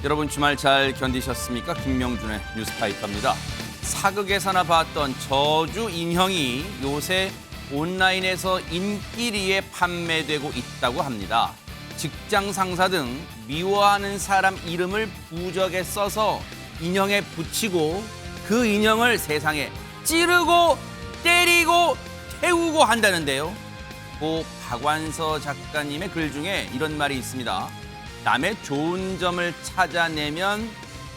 여러분 주말 잘 견디셨습니까? 김명준의 뉴스파이터입니다. 사극에서나 봤던 저주 인형이 요새 온라인에서 인기리에 판매되고 있다고 합니다. 직장 상사 등 미워하는 사람 이름을 부적에 써서 인형에 붙이고 그 인형을 세상에 찌르고 때리고 태우고 한다는데요. 고 박완서 작가님의 글 중에 이런 말이 있습니다. 남의 좋은 점을 찾아내면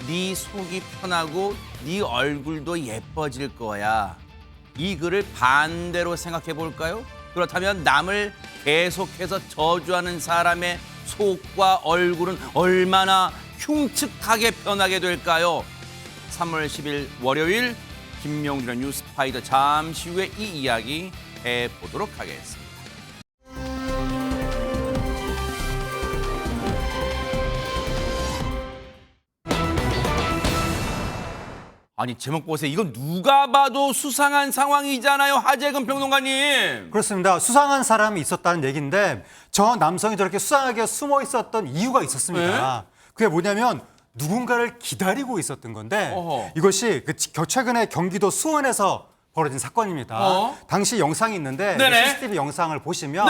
네 속이 편하고 네 얼굴도 예뻐질 거야. 이 글을 반대로 생각해 볼까요? 그렇다면 남을 계속해서 저주하는 사람의 속과 얼굴은 얼마나 흉측하게 변하게 될까요? 3월 10일 월요일 김명준의 뉴스파이터 잠시 후에 이 이야기 해보도록 하겠습니다. 아니 제목 보세요. 이건 누가 봐도 수상한 상황이잖아요. 하재근 평론가님. 그렇습니다. 수상한 사람이 있었다는 얘기인데 저 남성이 저렇게 수상하게 숨어 있었던 이유가 있었습니다. 그게 뭐냐면 누군가를 기다리고 있었던 건데 이것이 최근에 경기도 수원에서 벌어진 사건입니다. 당시 영상이 있는데 CCTV 영상을 보시면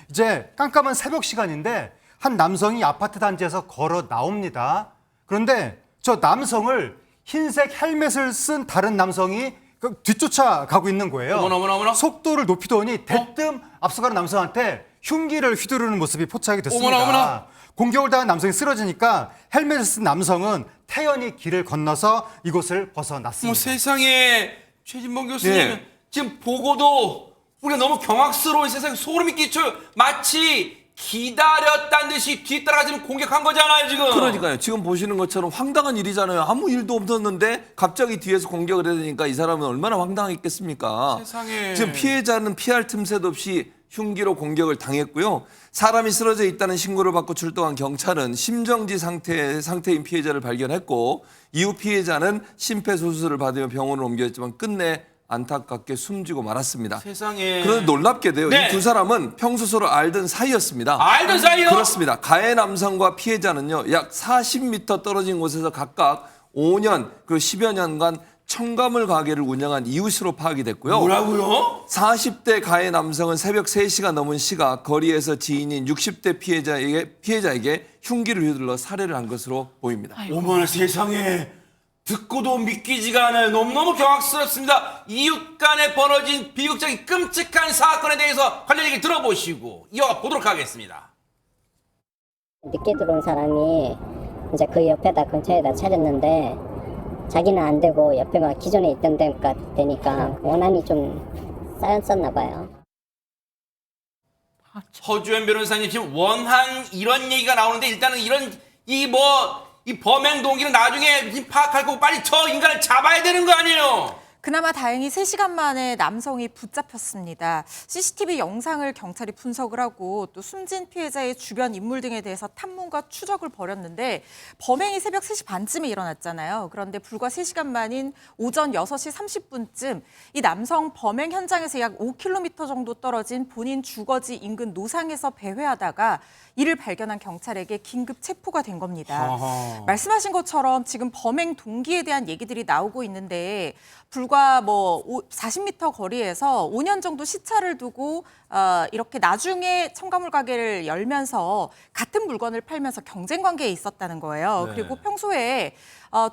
이제 깜깜한 새벽 시간인데 한 남성이 아파트 단지에서 걸어 나옵니다. 그런데 저 남성을 흰색 헬멧을 쓴 다른 남성이 뒤쫓아가고 있는 거예요. 어머나. 속도를 높이더니 대뜸 앞서가는 남성한테 흉기를 휘두르는 모습이 포착이 됐습니다. 어머나. 공격을 당한 남성이 쓰러지니까 헬멧을 쓴 남성은 태연히 길을 건너서 이곳을 벗어났습니다. 세상에 최진봉 교수님 지금 보고도 우리가 너무 경악스러운 세상에 소름이 끼쳐요. 마치 기다렸다는 듯이 뒤따라가지고 공격한 거잖아요, 지금. 그러니까요. 지금 보시는 것처럼 황당한 일이잖아요. 아무 일도 없었는데 갑자기 뒤에서 공격을 해야 되니까 이 사람은 얼마나 황당했겠습니까? 세상에. 지금 피해자는 피할 틈새도 없이 흉기로 공격을 당했고요. 사람이 쓰러져 있다는 신고를 받고 출동한 경찰은 심정지 상태인 피해자를 발견했고 이후 피해자는 심폐소생술을 받으며 병원으로 옮겨졌지만 끝내 안타깝게 숨지고 말았습니다. 세상에. 그런데 놀랍게도요. 네. 이 두 사람은 평소 서로 알던 사이였습니다. 알던 사이요? 그렇습니다. 가해 남성과 피해자는요. 약 40m 떨어진 곳에서 각각 5년 그리고 10여 년간 청가물 가게를 운영한 이웃으로 파악이 됐고요. 뭐라고요? 40대 가해 남성은 새벽 3시가 넘은 시각 거리에서 지인인 60대 피해자에게 흉기를 휘둘러 살해를 한 것으로 보입니다. 어머나 세상에. 듣고도 믿기지가 않아요. 너무너무 경악스럽습니다. 이웃 간에 벌어진 비극적인 끔찍한 사건에 대해서 관련 얘기 들어보시고 이어가 보도록 하겠습니다. 늦게 들어온 사람이 이제 그 옆에다 근처에다 차렸는데 자기는 안 되고 옆에 막 기존에 있던 데가 되니까 원한이 좀 쌓였었나 봐요. 허주연 변호사님 지금 원한 이런 얘기가 나오는데 일단은 이런 이 범행 동기는 나중에 파악할 거고 빨리 저 인간을 잡아야 되는 거 아니에요? 그나마 다행히 3시간 만에 남성이 붙잡혔습니다. CCTV 영상을 경찰이 분석을 하고 또 숨진 피해자의 주변 인물 등에 대해서 탐문과 추적을 벌였는데 범행이 새벽 3시 반쯤에 일어났잖아요. 그런데 불과 3시간 만인 오전 6시 30분쯤 이 남성 범행 현장에서 약 5km 정도 떨어진 본인 주거지 인근 노상에서 배회하다가 이를 발견한 경찰에게 긴급 체포가 된 겁니다. 말씀하신 것처럼 지금 범행 동기에 대한 얘기들이 나오고 있는데 불과 40m 거리에서 5년 정도 시차를 두고 이렇게 나중에 첨가물 가게를 열면서 같은 물건을 팔면서 경쟁 관계에 있었다는 거예요. 네. 그리고 평소에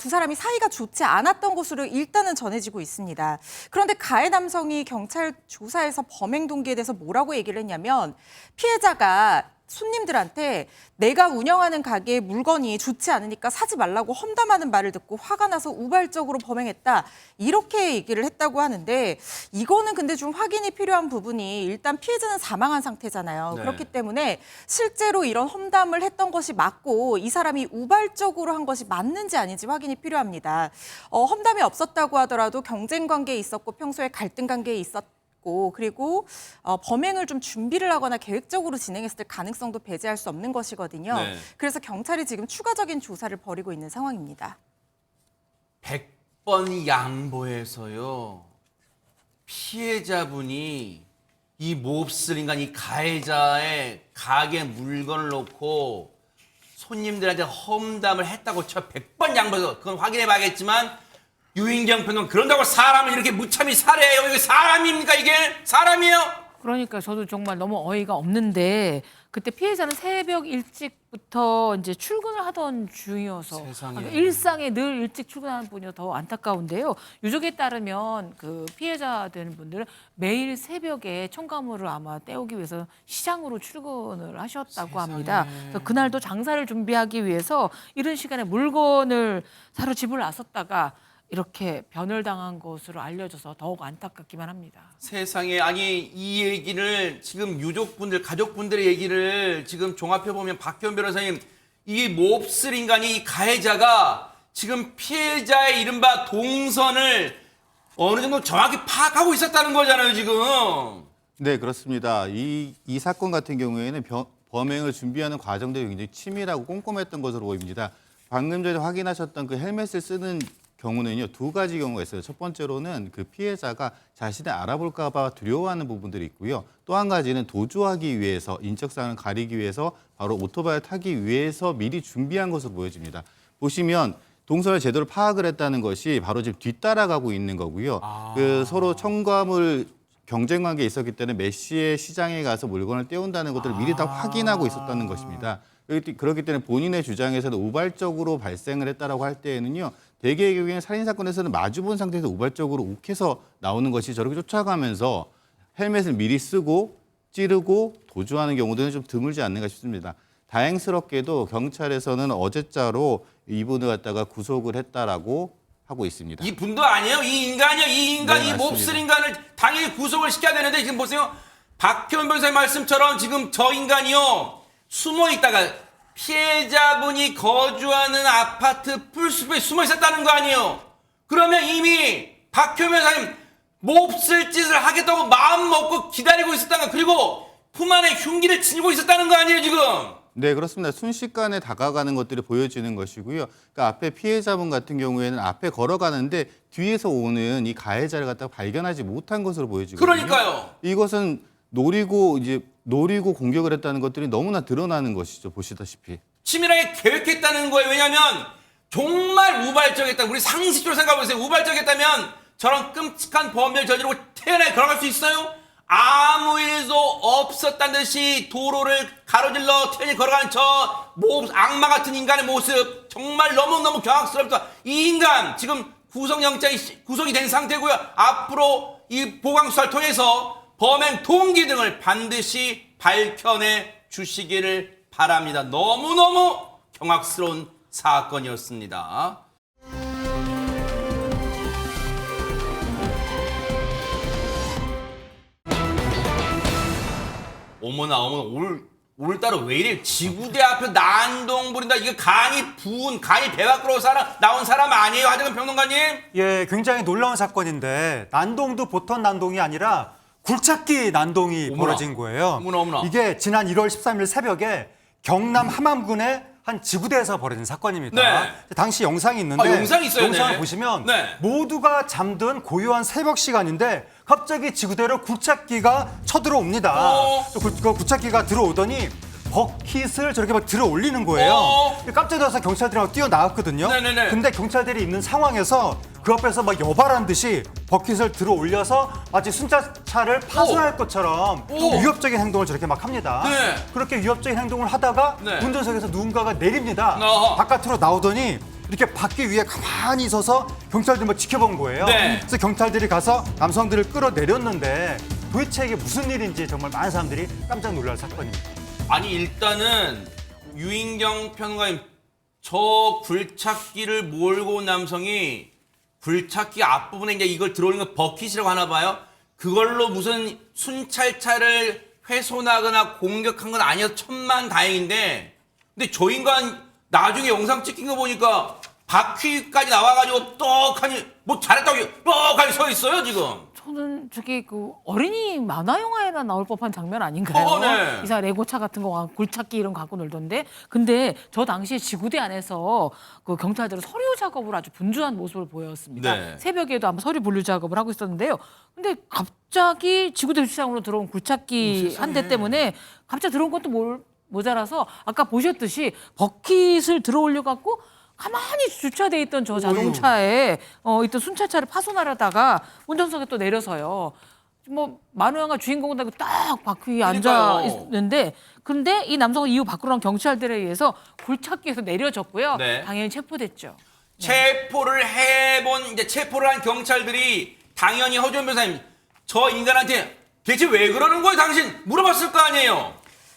두 사람이 사이가 좋지 않았던 것으로 일단은 전해지고 있습니다. 그런데 가해 남성이 경찰 조사에서 범행 동기에 대해서 뭐라고 얘기를 했냐면 피해자가 손님들한테 내가 운영하는 가게의 물건이 좋지 않으니까 사지 말라고 험담하는 말을 듣고 화가 나서 우발적으로 범행했다. 이렇게 얘기를 했다고 하는데 이거는 근데 좀 확인이 필요한 부분이 일단 피해자는 사망한 상태잖아요. 네. 그렇기 때문에 실제로 이런 험담을 했던 것이 맞고 이 사람이 우발적으로 한 것이 맞는지 아닌지 확인이 필요합니다. 험담이 없었다고 하더라도 경쟁 관계에 있었고 평소에 갈등 관계에 있었고 그리고 범행을 좀 준비를 하거나 계획적으로 진행했을 가능성도 배제할 수 없는 것이거든요. 네. 그래서 경찰이 지금 추가적인 조사를 벌이고 있는 상황입니다. 100번 양보해서요. 피해자분이 이 몹쓸 인간, 이 가해자의 가게 물건을 놓고 손님들한테 험담을 했다고 쳐 100번 양보해서 그건 확인해 봐야겠지만 유인경 평론 그런다고 사람을 이렇게 무참히 살해해요. 이게 사람입니까 이게? 사람이에요? 그러니까 저도 정말 너무 어이가 없는데 그때 피해자는 새벽 일찍부터 이제 출근을 하던 중이어서 일상에 늘 일찍 출근하는 분이 더 안타까운데요. 유족에 따르면 그 피해자 되는 분들은 매일 새벽에 첨가물을 아마 떼오기 위해서 시장으로 출근을 하셨다고 합니다. 그래서 그날도 장사를 준비하기 위해서 이른 시간에 물건을 사러 집을 나섰다가 이렇게 변혈당한 것으로 알려져서 더욱 안타깝기만 합니다. 세상에 아니 이 얘기를 지금 유족분들 가족분들의 얘기를 지금 종합해 보면 박현 변호사님 이 몹쓸 인간이 이 가해자가 지금 피해자의 이른바 동선을 어느 정도 정확히 파악하고 있었다는 거잖아요 지금. 네, 그렇습니다. 이 사건 같은 경우에는 범행을 준비하는 과정들이 굉장히 치밀하고 꼼꼼했던 것으로 보입니다. 방금 전에 확인하셨던 그 헬멧을 쓰는 경우는요, 두 가지 경우가 있어요. 첫 번째로는 그 피해자가 자신을 알아볼까 봐 두려워하는 부분들이 있고요. 또 한 가지는 도주하기 위해서, 인적사항을 가리기 위해서 바로 오토바이를 타기 위해서 미리 준비한 것으로 보여집니다. 보시면 동선을 제대로 파악을 했다는 것이 바로 지금 뒤따라가고 있는 거고요. 그 서로 첨가물 경쟁 관계에 있었기 때문에 몇 시에 시장에 가서 물건을 떼온다는 것들을 미리 다 확인하고 있었다는 것입니다. 그렇기 때문에 본인의 주장에서는 우발적으로 발생을 했다라고 할 때에는요. 대개의 경우에는 살인사건에서는 마주본 상태에서 우발적으로 욱해서 나오는 것이 저렇게 쫓아가면서 헬멧을 미리 쓰고 찌르고 도주하는 경우들은 좀 드물지 않는가 싶습니다. 다행스럽게도 경찰에서는 어제자로 이분을 갖다가 구속을 했다라고 하고 있습니다. 이 분도 아니에요. 이 인간이요. 이 인간, 네, 이 몹쓸 맞습니다. 인간을 당연히 구속을 시켜야 되는데 지금 보세요. 박현 변호사의 말씀처럼 지금 저 인간이요. 숨어 있다가 피해자분이 거주하는 아파트 풀숲에 숨어 있었다는 거 아니에요. 그러면 이미 박현 변호사님 몹쓸 짓을 하겠다고 마음 먹고 기다리고 있었다는 거. 그리고 품 안에 흉기를 지니고 있었다는 거 아니에요 지금. 네, 그렇습니다. 순식간에 다가가는 것들이 보여지는 것이고요. 그러니까 앞에 피해자분 같은 경우에는 앞에 걸어가는데 뒤에서 오는 이 가해자를 갖다가 발견하지 못한 것으로 보여지거든요. 그러니까요. 이것은 노리고 공격을 했다는 것들이 너무나 드러나는 것이죠. 보시다시피. 치밀하게 계획했다는 거예요. 왜냐하면 정말 우발적이었다. 우리 상식적으로 생각해보세요. 우발적이었다면 저런 끔찍한 범죄를 저지르고 태어나게 걸어갈 수 있어요? 아무 일도 없었다는 듯이 도로를 가로질러 태연히 걸어가는 저 악마 같은 인간의 모습 정말 너무너무 경악스럽다. 이 인간 지금 구속영장이 구속이 된 상태고요. 앞으로 이 보강수사를 통해서 범행 동기 등을 반드시 밝혀내 주시기를 바랍니다. 너무너무 경악스러운 사건이었습니다. 어머나 오늘따라 왜 이래. 지구대 앞에 난동 부린다. 이게 간이 배 밖으로 나온 사람 아니에요, 하정근 평론가님? 예, 굉장히 놀라운 사건인데 난동도 보통 난동이 아니라 굴착기 난동이 어머나. 벌어진 거예요. 어머나. 이게 지난 1월 13일 새벽에 경남 함암군의 한 지구대에서 벌어진 사건입니다. 네. 당시 영상이 있는데 아, 영상이 있어요, 영상을 네. 보시면 네. 모두가 잠든 고요한 새벽 시간인데 갑자기 지구대로 굴착기가 쳐들어옵니다. 그 굴착기가 들어오더니 버킷을 저렇게 막 들어 올리는 거예요. 깜짝 놀라서 경찰들이 막 뛰어나왔거든요. 네네네. 근데 경찰들이 있는 상황에서 그 앞에서 막 여발한 듯이 버킷을 들어 올려서 마치 순찰차를 파손할 것처럼 위협적인 행동을 저렇게 막 합니다. 네. 그렇게 위협적인 행동을 하다가 네. 운전석에서 누군가가 내립니다. 어허. 바깥으로 나오더니 이렇게 바퀴 위에 가만히 서서 경찰들이 막 지켜본 거예요. 네. 그래서 경찰들이 가서 남성들을 끌어내렸는데 도대체 이게 무슨 일인지 정말 많은 사람들이 깜짝 놀랄 사건입니다. 아니 일단은 유인경 평론가님, 저 굴착기를 몰고 온 남성이 굴착기 앞부분에 이제 이걸 들어오는 거 버킷이라고 하나 봐요. 그걸로 무슨 순찰차를 훼손하거나 공격한 건 아니어서 천만다행인데, 근데 저 인간 나중에 영상 찍힌 거 보니까 바퀴까지 나와가지고 떡하니 뭐 잘했다고 떡하니 서 있어요 지금. 저는 저게 그 어린이 만화 영화에나 나올 법한 장면 아닌가요? 네. 이상 레고차 같은 거 굴착기 이런 거 갖고 놀던데. 근데 저 당시에 지구대 안에서 그 경찰들은 서류 작업을 아주 분주한 모습을 보였습니다. 네. 새벽에도 아마 서류 분류 작업을 하고 있었는데요. 근데 갑자기 지구대 주차장으로 들어온 굴착기 한 대 때문에 갑자기 들어온 것도 모자라서 아까 보셨듯이 버킷을 들어올려 갖고 가만히 주차돼 있던 저 자동차에 있던 순찰차를 파손하려다가 운전석에 또 내려서요. 뭐 만호 영화 주인공은 딱 바퀴 위에 앉아 그러니까요. 있는데 근데 이 남성은 이후 밖으로 나온 경찰들에 의해서 굴착기에서 내려졌고요. 네. 당연히 체포됐죠. 체포를 한 경찰들이 당연히 허준 변호사님, 저 인간한테 대체 왜 그러는 거예요? 당신 물어봤을 거 아니에요?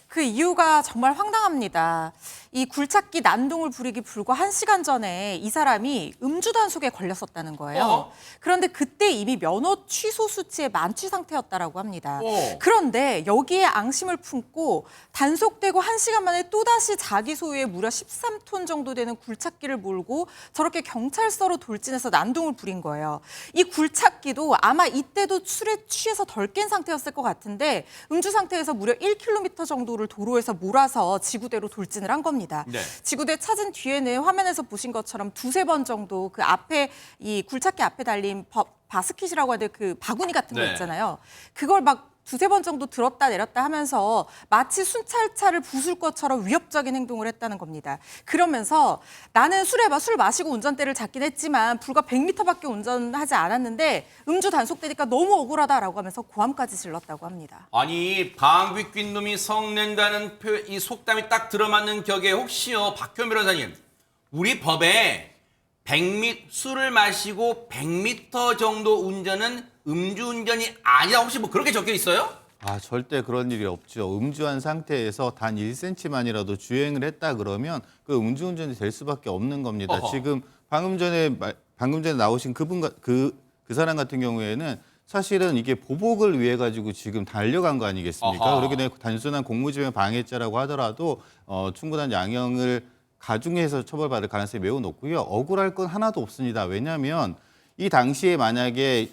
그 이유가 정말 황당합니다. 이 굴착기 난동을 부리기 불과 1시간 전에 이 사람이 음주 단속에 걸렸었다는 거예요. 그런데 그때 이미 면허 취소 수치에 만취 상태였다라고 합니다. 그런데 여기에 앙심을 품고 단속되고 1시간 만에 또다시 자기 소유의 무려 13톤 정도 되는 굴착기를 몰고 저렇게 경찰서로 돌진해서 난동을 부린 거예요. 이 굴착기도 아마 이때도 술에 취해서 덜 깬 상태였을 것 같은데 음주 상태에서 무려 1km 정도를 도로에서 몰아서 지구대로 돌진을 한 겁니다. 네. 지구대 찾은 뒤에는 화면에서 보신 것처럼 두세 번 정도 그 앞에 이 굴착기 앞에 달린 바스킷이라고 해야 될 그 바구니 같은 거 네. 있잖아요. 그걸 막 두세 번 정도 들었다 내렸다 하면서 마치 순찰차를 부술 것처럼 위협적인 행동을 했다는 겁니다. 그러면서 나는 술 마시고 운전대를 잡긴 했지만 불과 100m밖에 운전하지 않았는데 음주 단속되니까 너무 억울하다라고 하면서 고함까지 질렀다고 합니다. 아니, 방귀 낀 놈이 성낸다는 이 속담이 딱 들어맞는 격에 혹시요, 박현 변호사님, 우리 법에 술을 마시고 100m 정도 운전은 음주운전이 아니다, 혹시 뭐 그렇게 적혀 있어요? 아, 절대 그런 일이 없죠. 음주한 상태에서 단 1cm만이라도 주행을 했다 그러면 그 음주운전이 될 수밖에 없는 겁니다. 어허. 지금 방금 전에 나오신 그 사람 같은 경우에는 사실은 이게 보복을 위해 가지고 지금 달려간 거 아니겠습니까? 어허. 그렇게 되면 단순한 공무집행 방해죄라고 하더라도 충분한 양형을 가중해서 처벌받을 가능성이 매우 높고요. 억울할 건 하나도 없습니다. 왜냐하면 이 당시에 만약에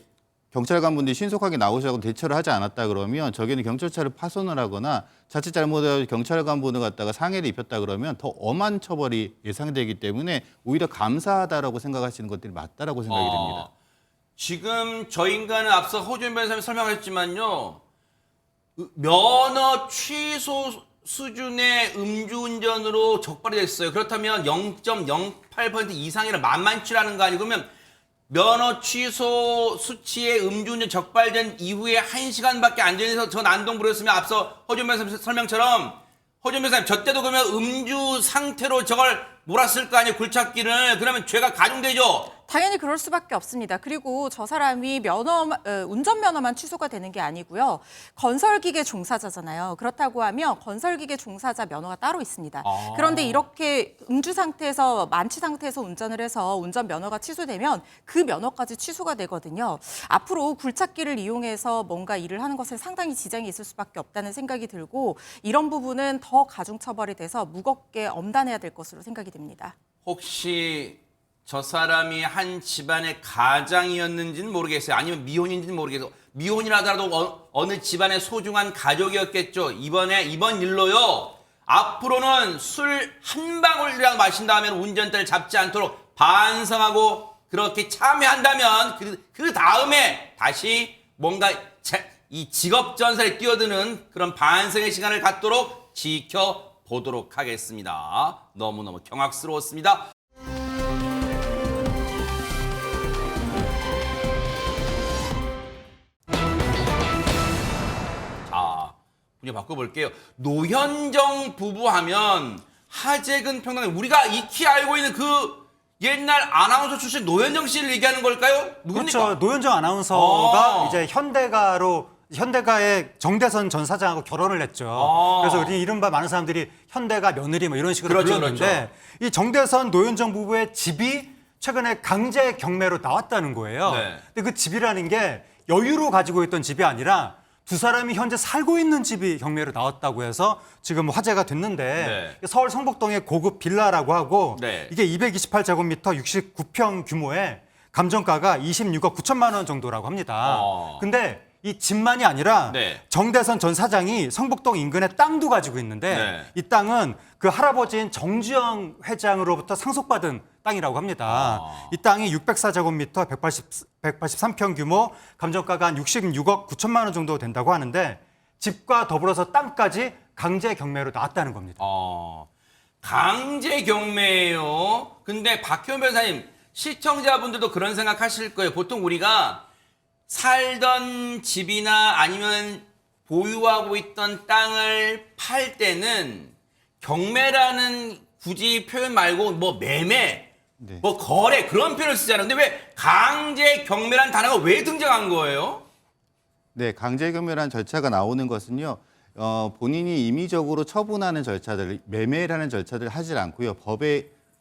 경찰관분들이 신속하게 나오셔서 대처를 하지 않았다 그러면 저기는 경찰차를 파손을 하거나 자칫 잘못해서 경찰관분을 갖다가 상해를 입혔다 그러면 더 엄한 처벌이 예상되기 때문에 오히려 감사하다라고 생각하시는 것들이 맞다라고 생각이 됩니다. 지금 저 인간은 앞서 허준 변호사님이 설명하셨지만요, 면허 취소 수준의 음주운전으로 적발이 됐어요. 그렇다면 0.08% 이상이라 만만치라는 거 아니고, 그러면 면허 취소 수치의 음주운전 적발된 이후에 1시간밖에 안 전에서 저 난동 부렸으면 앞서 허준 변호사님 설명처럼 허준 변호사님 저 때도 그러면 음주 상태로 저걸 몰았을 거 아니에요, 굴착기를. 그러면 죄가 가중되죠. 당연히 그럴 수밖에 없습니다. 그리고 저 사람이 운전면허만 취소가 되는 게 아니고요. 건설기계 종사자잖아요. 그렇다고 하면 건설기계 종사자 면허가 따로 있습니다. 그런데 이렇게 음주 상태에서 만취 상태에서 운전을 해서 운전면허가 취소되면 그 면허까지 취소가 되거든요. 앞으로 굴착기를 이용해서 뭔가 일을 하는 것에 상당히 지장이 있을 수밖에 없다는 생각이 들고 이런 부분은 더 가중처벌이 돼서 무겁게 엄단해야 될 것으로 생각이 됩니다. 혹시 저 사람이 한 집안의 가장이었는지는 모르겠어요. 아니면 미혼인지는 모르겠어요. 미혼이라더라도 어느 집안의 소중한 가족이었겠죠. 이번 일로요, 앞으로는 술 한 방울이라도 마신다면 운전대를 잡지 않도록 반성하고 그렇게 참여한다면 그 다음에 다시 뭔가 이 직업 전선에 뛰어드는 그런 반성의 시간을 갖도록 지켜보도록 하겠습니다. 너무너무 경악스러웠습니다. 분야 바꿔볼게요. 노현정 부부 하면 하재근 평론가, 우리가 익히 알고 있는 그 옛날 아나운서 출신 노현정 씨를 얘기하는 걸까요? 누굽니까? 그렇죠. 노현정 아나운서가 이제 현대가의 정대선 전 사장하고 결혼을 했죠. 그래서 우리 이른바 많은 사람들이 현대가 며느리 뭐 이런 식으로 그렇죠, 불렀는데 이 정대선 노현정 부부의 집이 최근에 강제 경매로 나왔다는 거예요. 네. 근데 그 집이라는 게 여유로 가지고 있던 집이 아니라 두 사람이 현재 살고 있는 집이 경매로 나왔다고 해서 지금 화제가 됐는데 서울 성북동의 고급 빌라라고 하고 이게 228제곱미터 69평 규모의 감정가가 26억 9천만 원 정도라고 합니다. 근데 이 집만이 아니라 정대선 전 사장이 성북동 인근에 땅도 가지고 있는데 이 땅은 그 할아버지인 정주영 회장으로부터 상속받은 땅이라고 합니다. 이 땅이 604제곱미터 183평 규모, 감정가가 한 66억 9천만 원 정도 된다고 하는데 집과 더불어서 땅까지 강제 경매로 나왔다는 겁니다. 강제 경매예요. 근데 박효연 변호사님, 시청자분들도 그런 생각하실 거예요. 보통 우리가 살던 집이나 아니면 보유하고 있던 땅을 팔 때는 경매라는 굳이 표현 말고 뭐 매매, 네. 뭐 거래 그런 표현을 쓰잖아요. 근데 왜 강제 경매라는 단어가 왜 등장한 거예요? 네, 강제 경매라는 절차가 나오는 것은요. 본인이 임의적으로 처분하는 절차들, 매매라는 절차들을 하질 않고요.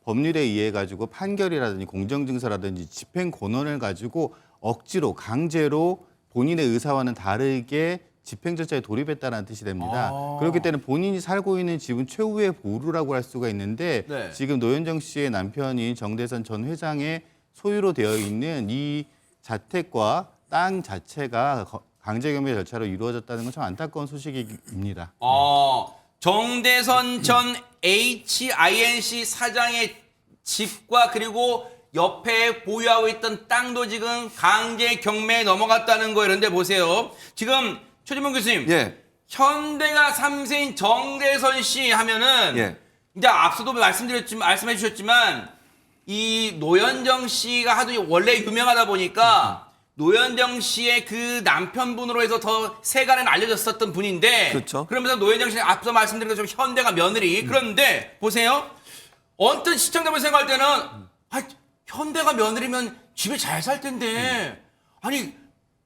법률에 의해 가지고 판결이라든지 공정증서라든지 집행 권한을 가지고 억지로 강제로 본인의 의사와는 다르게 집행 절차에 돌입했다는 뜻이 됩니다. 그렇기 때문에 본인이 살고 있는 집은 최후의 보루라고 할 수가 있는데 네. 지금 노현정 씨의 남편인 정대선 전 회장의 소유로 되어 있는 이 자택과 땅 자체가 강제 경매 절차로 이루어졌다는 건 참 안타까운 소식입니다. 정대선 전 HINC 사장의 집과 그리고 옆에 보유하고 있던 땅도 지금 강제 경매에 넘어갔다는 거예요. 그런데 보세요. 지금 최진봉 교수님, 예. 현대가 3세인 정대선 씨 하면은 예. 이제 앞서도 말씀해 주셨지만 이 노현정 씨가 하도 원래 유명하다 보니까 노현정 씨의 그 남편분으로 해서 더 세간에 알려졌었던 분인데 그렇죠. 그러면서 노현정 씨가 앞서 말씀드린 것처럼 현대가 며느리 그런데 보세요. 어떤 시청자분 생각할 때는 현대가 며느리면 집에 잘 살 텐데 아니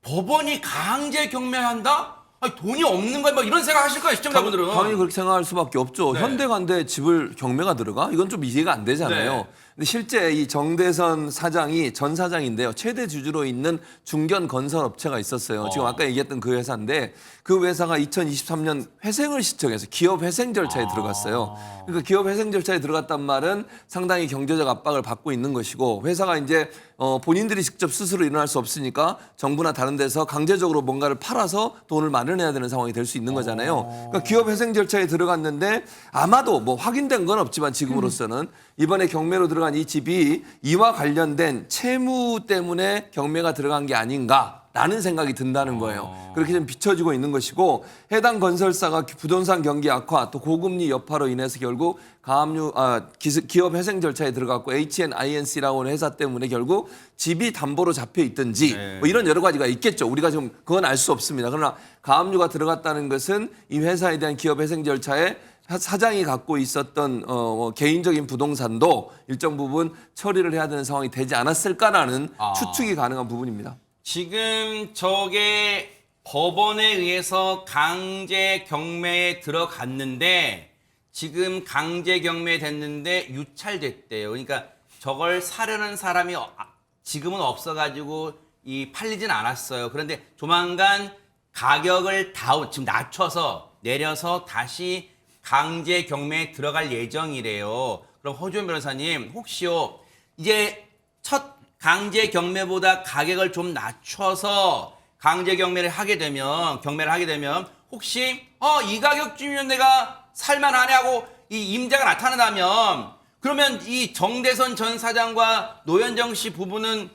법원이 강제 경매한다? 아니, 돈이 없는 거야? 막 이런 생각 하실 거예요, 시청자분들은. 당연히 그렇게 생각할 수밖에 없죠. 네. 현대가인데 집을 경매가 들어가? 이건 좀 이해가 안 되잖아요. 네. 근데 실제 이 정대선 사장이 전 사장인데요. 최대 주주로 있는 중견 건설 업체가 있었어요. 지금 아까 얘기했던 그 회사인데 그 회사가 2023년 회생을 신청해서 기업 회생 절차에 들어갔어요. 그러니까 기업 회생 절차에 들어갔단 말은 상당히 경제적 압박을 받고 있는 것이고 회사가 이제 본인들이 직접 스스로 일어날 수 없으니까 정부나 다른 데서 강제적으로 뭔가를 팔아서 돈을 마련해야 되는 상황이 될 수 있는 거잖아요. 그러니까 기업 회생 절차에 들어갔는데 아마도 뭐 확인된 건 없지만 지금으로서는 이번에 경매로 들어간 이 집이 이와 관련된 채무 때문에 경매가 들어간 게 아닌가라는 생각이 든다는 거예요. 그렇게 좀 비춰지고 있는 것이고 해당 건설사가 부동산 경기 악화 또 고금리 여파로 인해서 결국 기업 회생 절차에 들어갔고 HNINC라고 하는 회사 때문에 결국 집이 담보로 잡혀 있든지 뭐 이런 여러 가지가 있겠죠. 우리가 좀 그건 알 수 없습니다. 그러나 가압류가 들어갔다는 것은 이 회사에 대한 기업 회생 절차에 사장이 갖고 있었던 개인적인 부동산도 일정 부분 처리를 해야 되는 상황이 되지 않았을까라는 추측이 가능한 부분입니다. 지금 저게 법원에 의해서 강제 경매에 들어갔는데 지금 강제 경매 됐는데 유찰됐대요. 그러니까 저걸 사려는 사람이 지금은 없어가지고 팔리진 않았어요. 그런데 조만간 가격을 지금 낮춰서 내려서 다시 강제 경매에 들어갈 예정이래요. 그럼 허주현 변호사님 혹시요 이제 첫 강제 경매보다 가격을 좀 낮춰서 강제 경매를 하게 되면 혹시 이 가격쯤이면 내가 살만하네 하고 이 임자가 나타나면 그러면 이 정대선 전 사장과 노현정 씨 부부는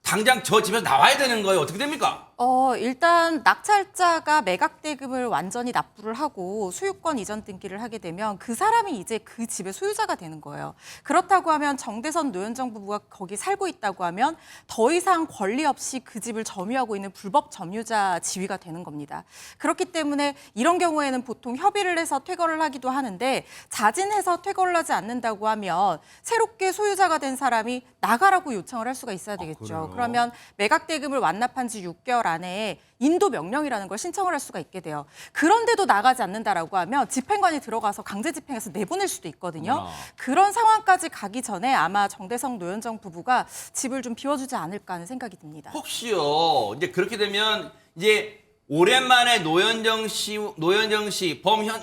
당장 저 집에서 나와야 되는 거예요. 어떻게 됩니까? 일단 낙찰자가 매각 대금을 완전히 납부를 하고 소유권 이전 등기를 하게 되면 그 사람이 이제 그 집의 소유자가 되는 거예요. 그렇다고 하면 정대선 노현정 부부가 거기 살고 있다고 하면 더 이상 권리 없이 그 집을 점유하고 있는 불법 점유자 지위가 되는 겁니다. 그렇기 때문에 이런 경우에는 보통 협의를 해서 퇴거를 하기도 하는데 자진해서 퇴거를 하지 않는다고 하면 새롭게 소유자가 된 사람이 나가라고 요청을 할 수가 있어야 되겠죠. 그러면 매각 대금을 완납한 지 6개월 안에 인도 명령이라는 걸 신청을 할 수가 있게 돼요. 그런데도 나가지 않는다라고 하면 집행관이 들어가서 강제 집행해서 내보낼 수도 있거든요. 그런 상황까지 가기 전에 아마 정대성 노현정 부부가 집을 좀 비워주지 않을까 하는 생각이 듭니다. 혹시요 이제 그렇게 되면 이제 오랜만에 노현정 씨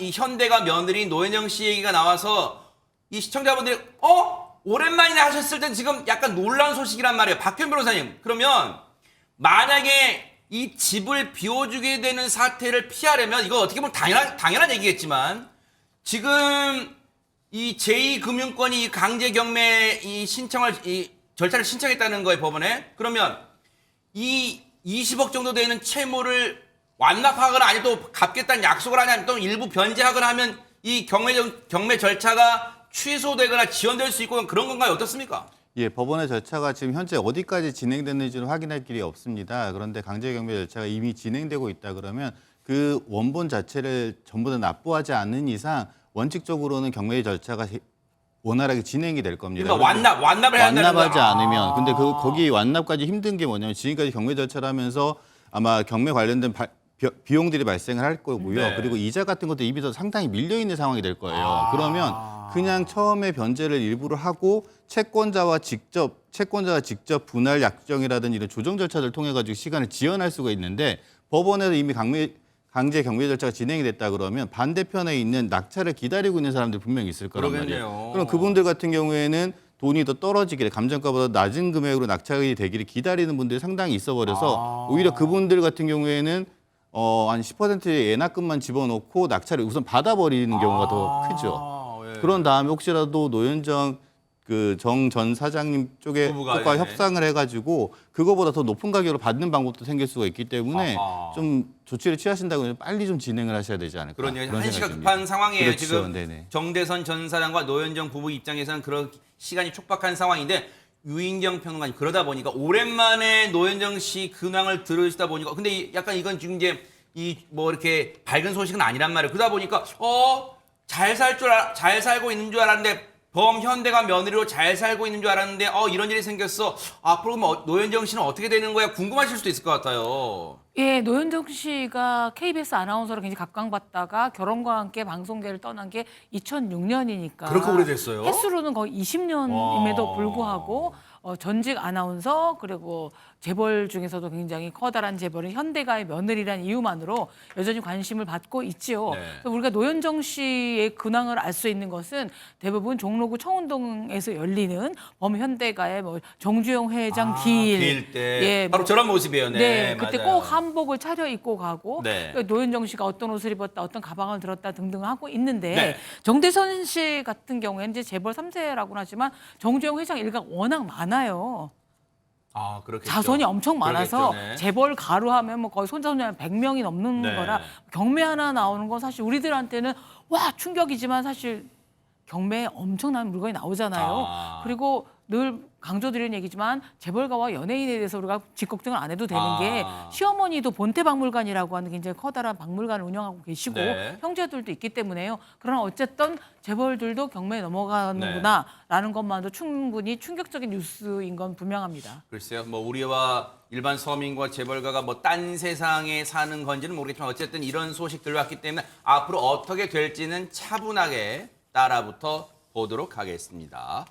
이 현대가 며느리인 노현정 씨 얘기가 나와서 이 시청자분들이 오랜만이나 하셨을 땐 지금 약간 놀라운 소식이란 말이에요. 박현 변호사님. 그러면 만약에 이 집을 비워주게 되는 사태를 피하려면 이거 어떻게 보면 당연한 얘기겠지만 지금 이 제2금융권이 이 강제 경매 이 절차를 신청했다는 거예요, 법원에. 그러면 이 20억 정도 되는 채무를 완납하거나 아니면 또 갚겠다는 약속을 하냐 또 일부 변제하거나 하면 이 경매 절차가 취소되거나 지연될 수 있고 그런 건가요? 어떻습니까? 예, 법원의 절차가 지금 현재 어디까지 진행됐는지는 확인할 길이 없습니다. 그런데 강제 경매 절차가 이미 진행되고 있다 그러면 그 원본 자체를 전부 다 납부하지 않는 이상 원칙적으로는 경매 절차가 원활하게 진행이 될 겁니다. 그러니까 완납을 해야 한다는 완납하지 거야. 않으면 근데 거기 완납까지 힘든 게 뭐냐면 지금까지 경매 절차를 하면서 아마 경매 관련된 비용들이 발생을 할 거고요. 네. 그리고 이자 같은 것도 이미 더 상당히 밀려 있는 상황이 될 거예요. 그러면 그냥 처음에 변제를 일부러 하고 채권자가 직접 분할 약정이라든지 이런 조정 절차를 통해 가지고 시간을 지연할 수가 있는데 법원에서 이미 강제 경매 절차가 진행이 됐다 그러면 반대편에 있는 낙찰을 기다리고 있는 사람들이 분명히 있을 거란 그러겠네요. 말이에요. 그럼 그분들 같은 경우에는 돈이 더 떨어지기를 감정가보다 낮은 금액으로 낙찰이 되기를 기다리는 분들이 상당히 있어 버려서 오히려 그분들 같은 경우에는 한 10%의 예납금만 집어넣고 낙찰을 우선 받아버리는 경우가 더 크죠. 예. 그런 다음에 혹시라도 노현정 그 정 전 사장님 부부가, 쪽과 예. 협상을 해가지고 그거보다 더 높은 가격으로 받는 방법도 생길 수가 있기 때문에 아하. 좀 조치를 취하신다고 빨리 좀 진행을 하셔야 되지 않을까. 그런 얘기 그런 한시가 생각이 듭니다. 급한 상황이에요. 그렇죠. 지금 네네. 정대선 전 사장과 노현정 부부 입장에서는 그런 시간이 촉박한 상황인데 유인경 평론가님 그러다 보니까 오랜만에 노현정 씨 근황을 들으시다 보니까 근데 약간 이건 지금 이제 이 뭐 이렇게 밝은 소식은 아니란 말이에요. 그러다 보니까 잘 살고 있는 줄 알았는데 범현대가 며느리로 잘 살고 있는 줄 알았는데 이런 일이 생겼어. 앞으로 그럼 노현정 씨는 어떻게 되는 거야? 궁금하실 수도 있을 것 같아요. 예, 노현정 씨가 KBS 아나운서로 굉장히 각광받다가 결혼과 함께 방송계를 떠난 게 2006년이니까. 그렇게 오래됐어요? 횟수로는 거의 20년임에도 불구하고 전직 아나운서 그리고 재벌 중에서도 굉장히 커다란 재벌인 현대가의 며느리란 이유만으로 여전히 관심을 받고 있지요. 네. 그래서 우리가 노현정 씨의 근황을 알 수 있는 것은 대부분 종로구 청운동에서 열리는 범현대가의 뭐 정주영 회장 길 때 바로 저런 모습이에요. 네, 그때 맞아요. 꼭 한복을 차려입고 가고 네. 노현정 씨가 어떤 옷을 입었다, 어떤 가방을 들었다 등등 하고 있는데 네. 정대선 씨 같은 경우에는 이제 재벌 3세라고는 하지만 정주영 회장 일가가 워낙 많아요. 그렇겠죠. 자손이 엄청 많아서 그러겠죠, 네. 재벌 가루하면 뭐 거의 손자손녀 100명이 넘는 네. 거라 경매 하나 나오는 건 사실 우리들한테는 와 충격이지만 사실 경매에 엄청난 물건이 나오잖아요. 그리고 늘 강조드리는 얘기지만 재벌가와 연예인에 대해서 우리가 직걱정을 안 해도 되는 게 시어머니도 본태박물관이라고 하는 굉장히 커다란 박물관을 운영하고 계시고 네. 형제들도 있기 때문에요. 그러나 어쨌든 재벌들도 경매에 넘어가는구나라는 것만도 충분히 충격적인 뉴스인 건 분명합니다. 글쎄요, 뭐 우리와 일반 서민과 재벌가가 뭐 딴 세상에 사는 건지는 모르겠지만 어쨌든 이런 소식 들어왔기 때문에 앞으로 어떻게 될지는 차분하게 따라붙어 보도록 하겠습니다.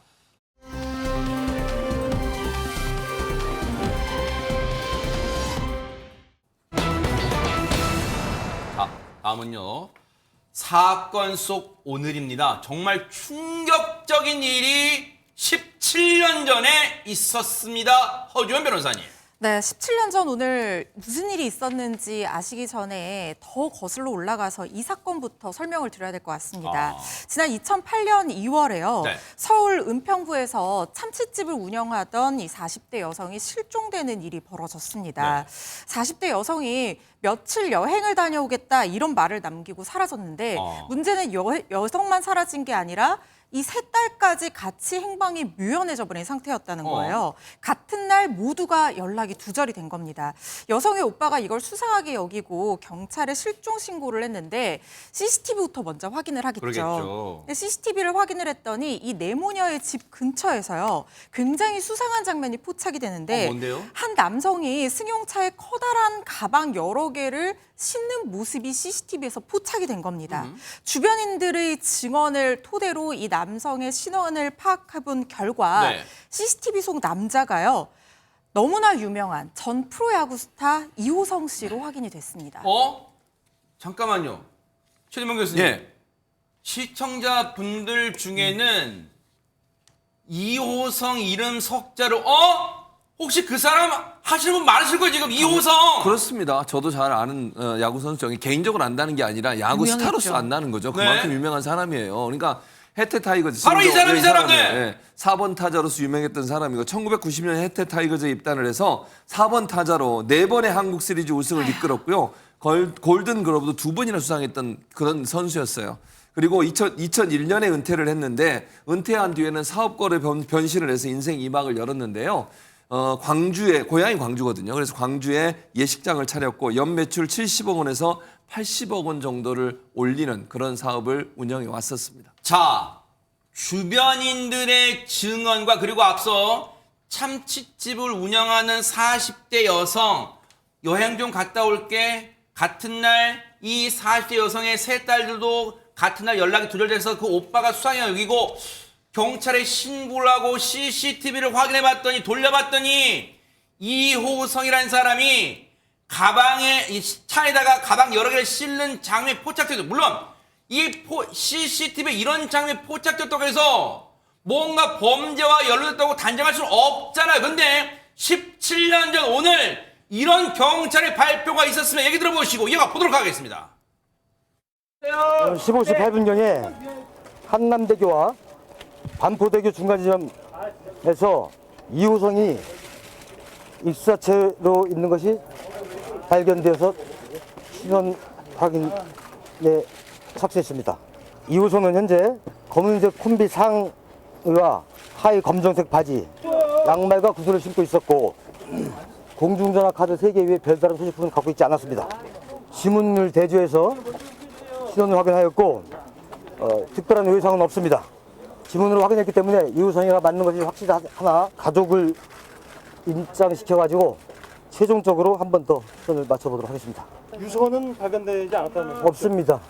자, 다음은요. 사건 속 오늘입니다. 정말 충격적인 일이 17년 전에 있었습니다. 허주연 변호사님. 네, 17년 전 오늘 무슨 일이 있었는지 아시기 전에 더 거슬러 올라가서 이 사건부터 설명을 드려야 될 것 같습니다. 지난 2008년 2월에요. 네. 서울 은평구에서 참치집을 운영하던 이 40대 여성이 실종되는 일이 벌어졌습니다. 40대 여성이 며칠 여행을 다녀오겠다 이런 말을 남기고 사라졌는데 문제는 여성만 사라진 게 아니라 이 세 딸까지 같이 행방이 묘연해져 버린 상태였다는 거예요. 같은 날 모두가 연락이 두절이 된 겁니다. 여성의 오빠가 이걸 수상하게 여기고 경찰에 실종 신고를 했는데 CCTV부터 먼저 확인을 하겠죠. 그러겠죠. CCTV를 확인을 했더니 이 네모녀의 집 근처에서요. 굉장히 수상한 장면이 포착이 되는데 뭔데요? 한 남성이 승용차에 커다란 가방 여러 개를 싣는 모습이 CCTV에서 포착이 된 겁니다. 주변인들의 증언을 토대로 이 남성의 신원을 파악해본 결과 CCTV 속 남자가요. 너무나 유명한 전 프로야구 스타 이호성 씨로 확인이 됐습니다. 잠깐만요. 최대명 교수님. 예. 시청자분들 중에는 이호성 이름 석자로 혹시 그 사람 하시는 분 많으실 거예요 지금 이호성. 그렇습니다. 저도 잘 아는 야구 선수 중에 개인적으로 안다는 게 아니라 야구 유명했죠. 스타로서 안다는 거죠. 그만큼 유명한 사람이에요. 그러니까 해태 타이거즈 바로 이 사람, 이 사람들! 네, 4번 타자로서 유명했던 사람이고 1990년 해태 타이거즈에 입단을 해서 4번 타자로 4번의 한국 시리즈 우승을 이끌었고요. 골든 글러브도 2번이나 수상했던 그런 선수였어요. 그리고 2001년에 은퇴를 했는데 은퇴한 뒤에는 사업가로 변신을 해서 인생 2막을 열었는데요. 고향이 광주거든요. 그래서 광주에 예식장을 차렸고 연매출 70억 원에서 80억 원 정도를 올리는 그런 사업을 운영해 왔었습니다. 자, 주변인들의 증언과 그리고 앞서 참치집을 운영하는 40대 여성, 여행 좀 갔다 올게. 같은 날 이 40대 여성의 세 딸들도 같은 날 연락이 두절돼서 그 오빠가 수상해 여기고 경찰에 신고를 하고 CCTV를 확인해봤더니 돌려봤더니 이호성이라는 사람이 가방에 이 차에다가 가방 여러 개를 싣는 장면이 포착돼서 물론 이 CCTV에 이런 장면이 포착됐다고 해서 뭔가 범죄와 연루됐다고 단정할 수는 없잖아요. 근데 17년 전 오늘 이런 경찰의 발표가 있었으면 얘기 들어보시고 이어가 보도록 하겠습니다. 15시 8분경에 한남대교와 반포대교 중간 지점에서 이호성이 익사체로 있는 것이 발견되어서 신원 확인에 착수했습니다. 이호성은 현재 검은색 콤비 상의와 하의 검정색 바지, 양말과 구두를 신고 있었고 공중전화 카드 3개 위에 별다른 소지품은 갖고 있지 않았습니다. 지문을 대조해서 신원을 확인하였고 특별한 의상은 없습니다. 지문으로 확인했기 때문에 이호성이가 맞는 것이 확실하나 가족을 입장시켜가지고 최종적으로 한 번 더 신원을 맞춰보도록 하겠습니다. 유서는 발견되지 않았다는 말씀? 없습니다.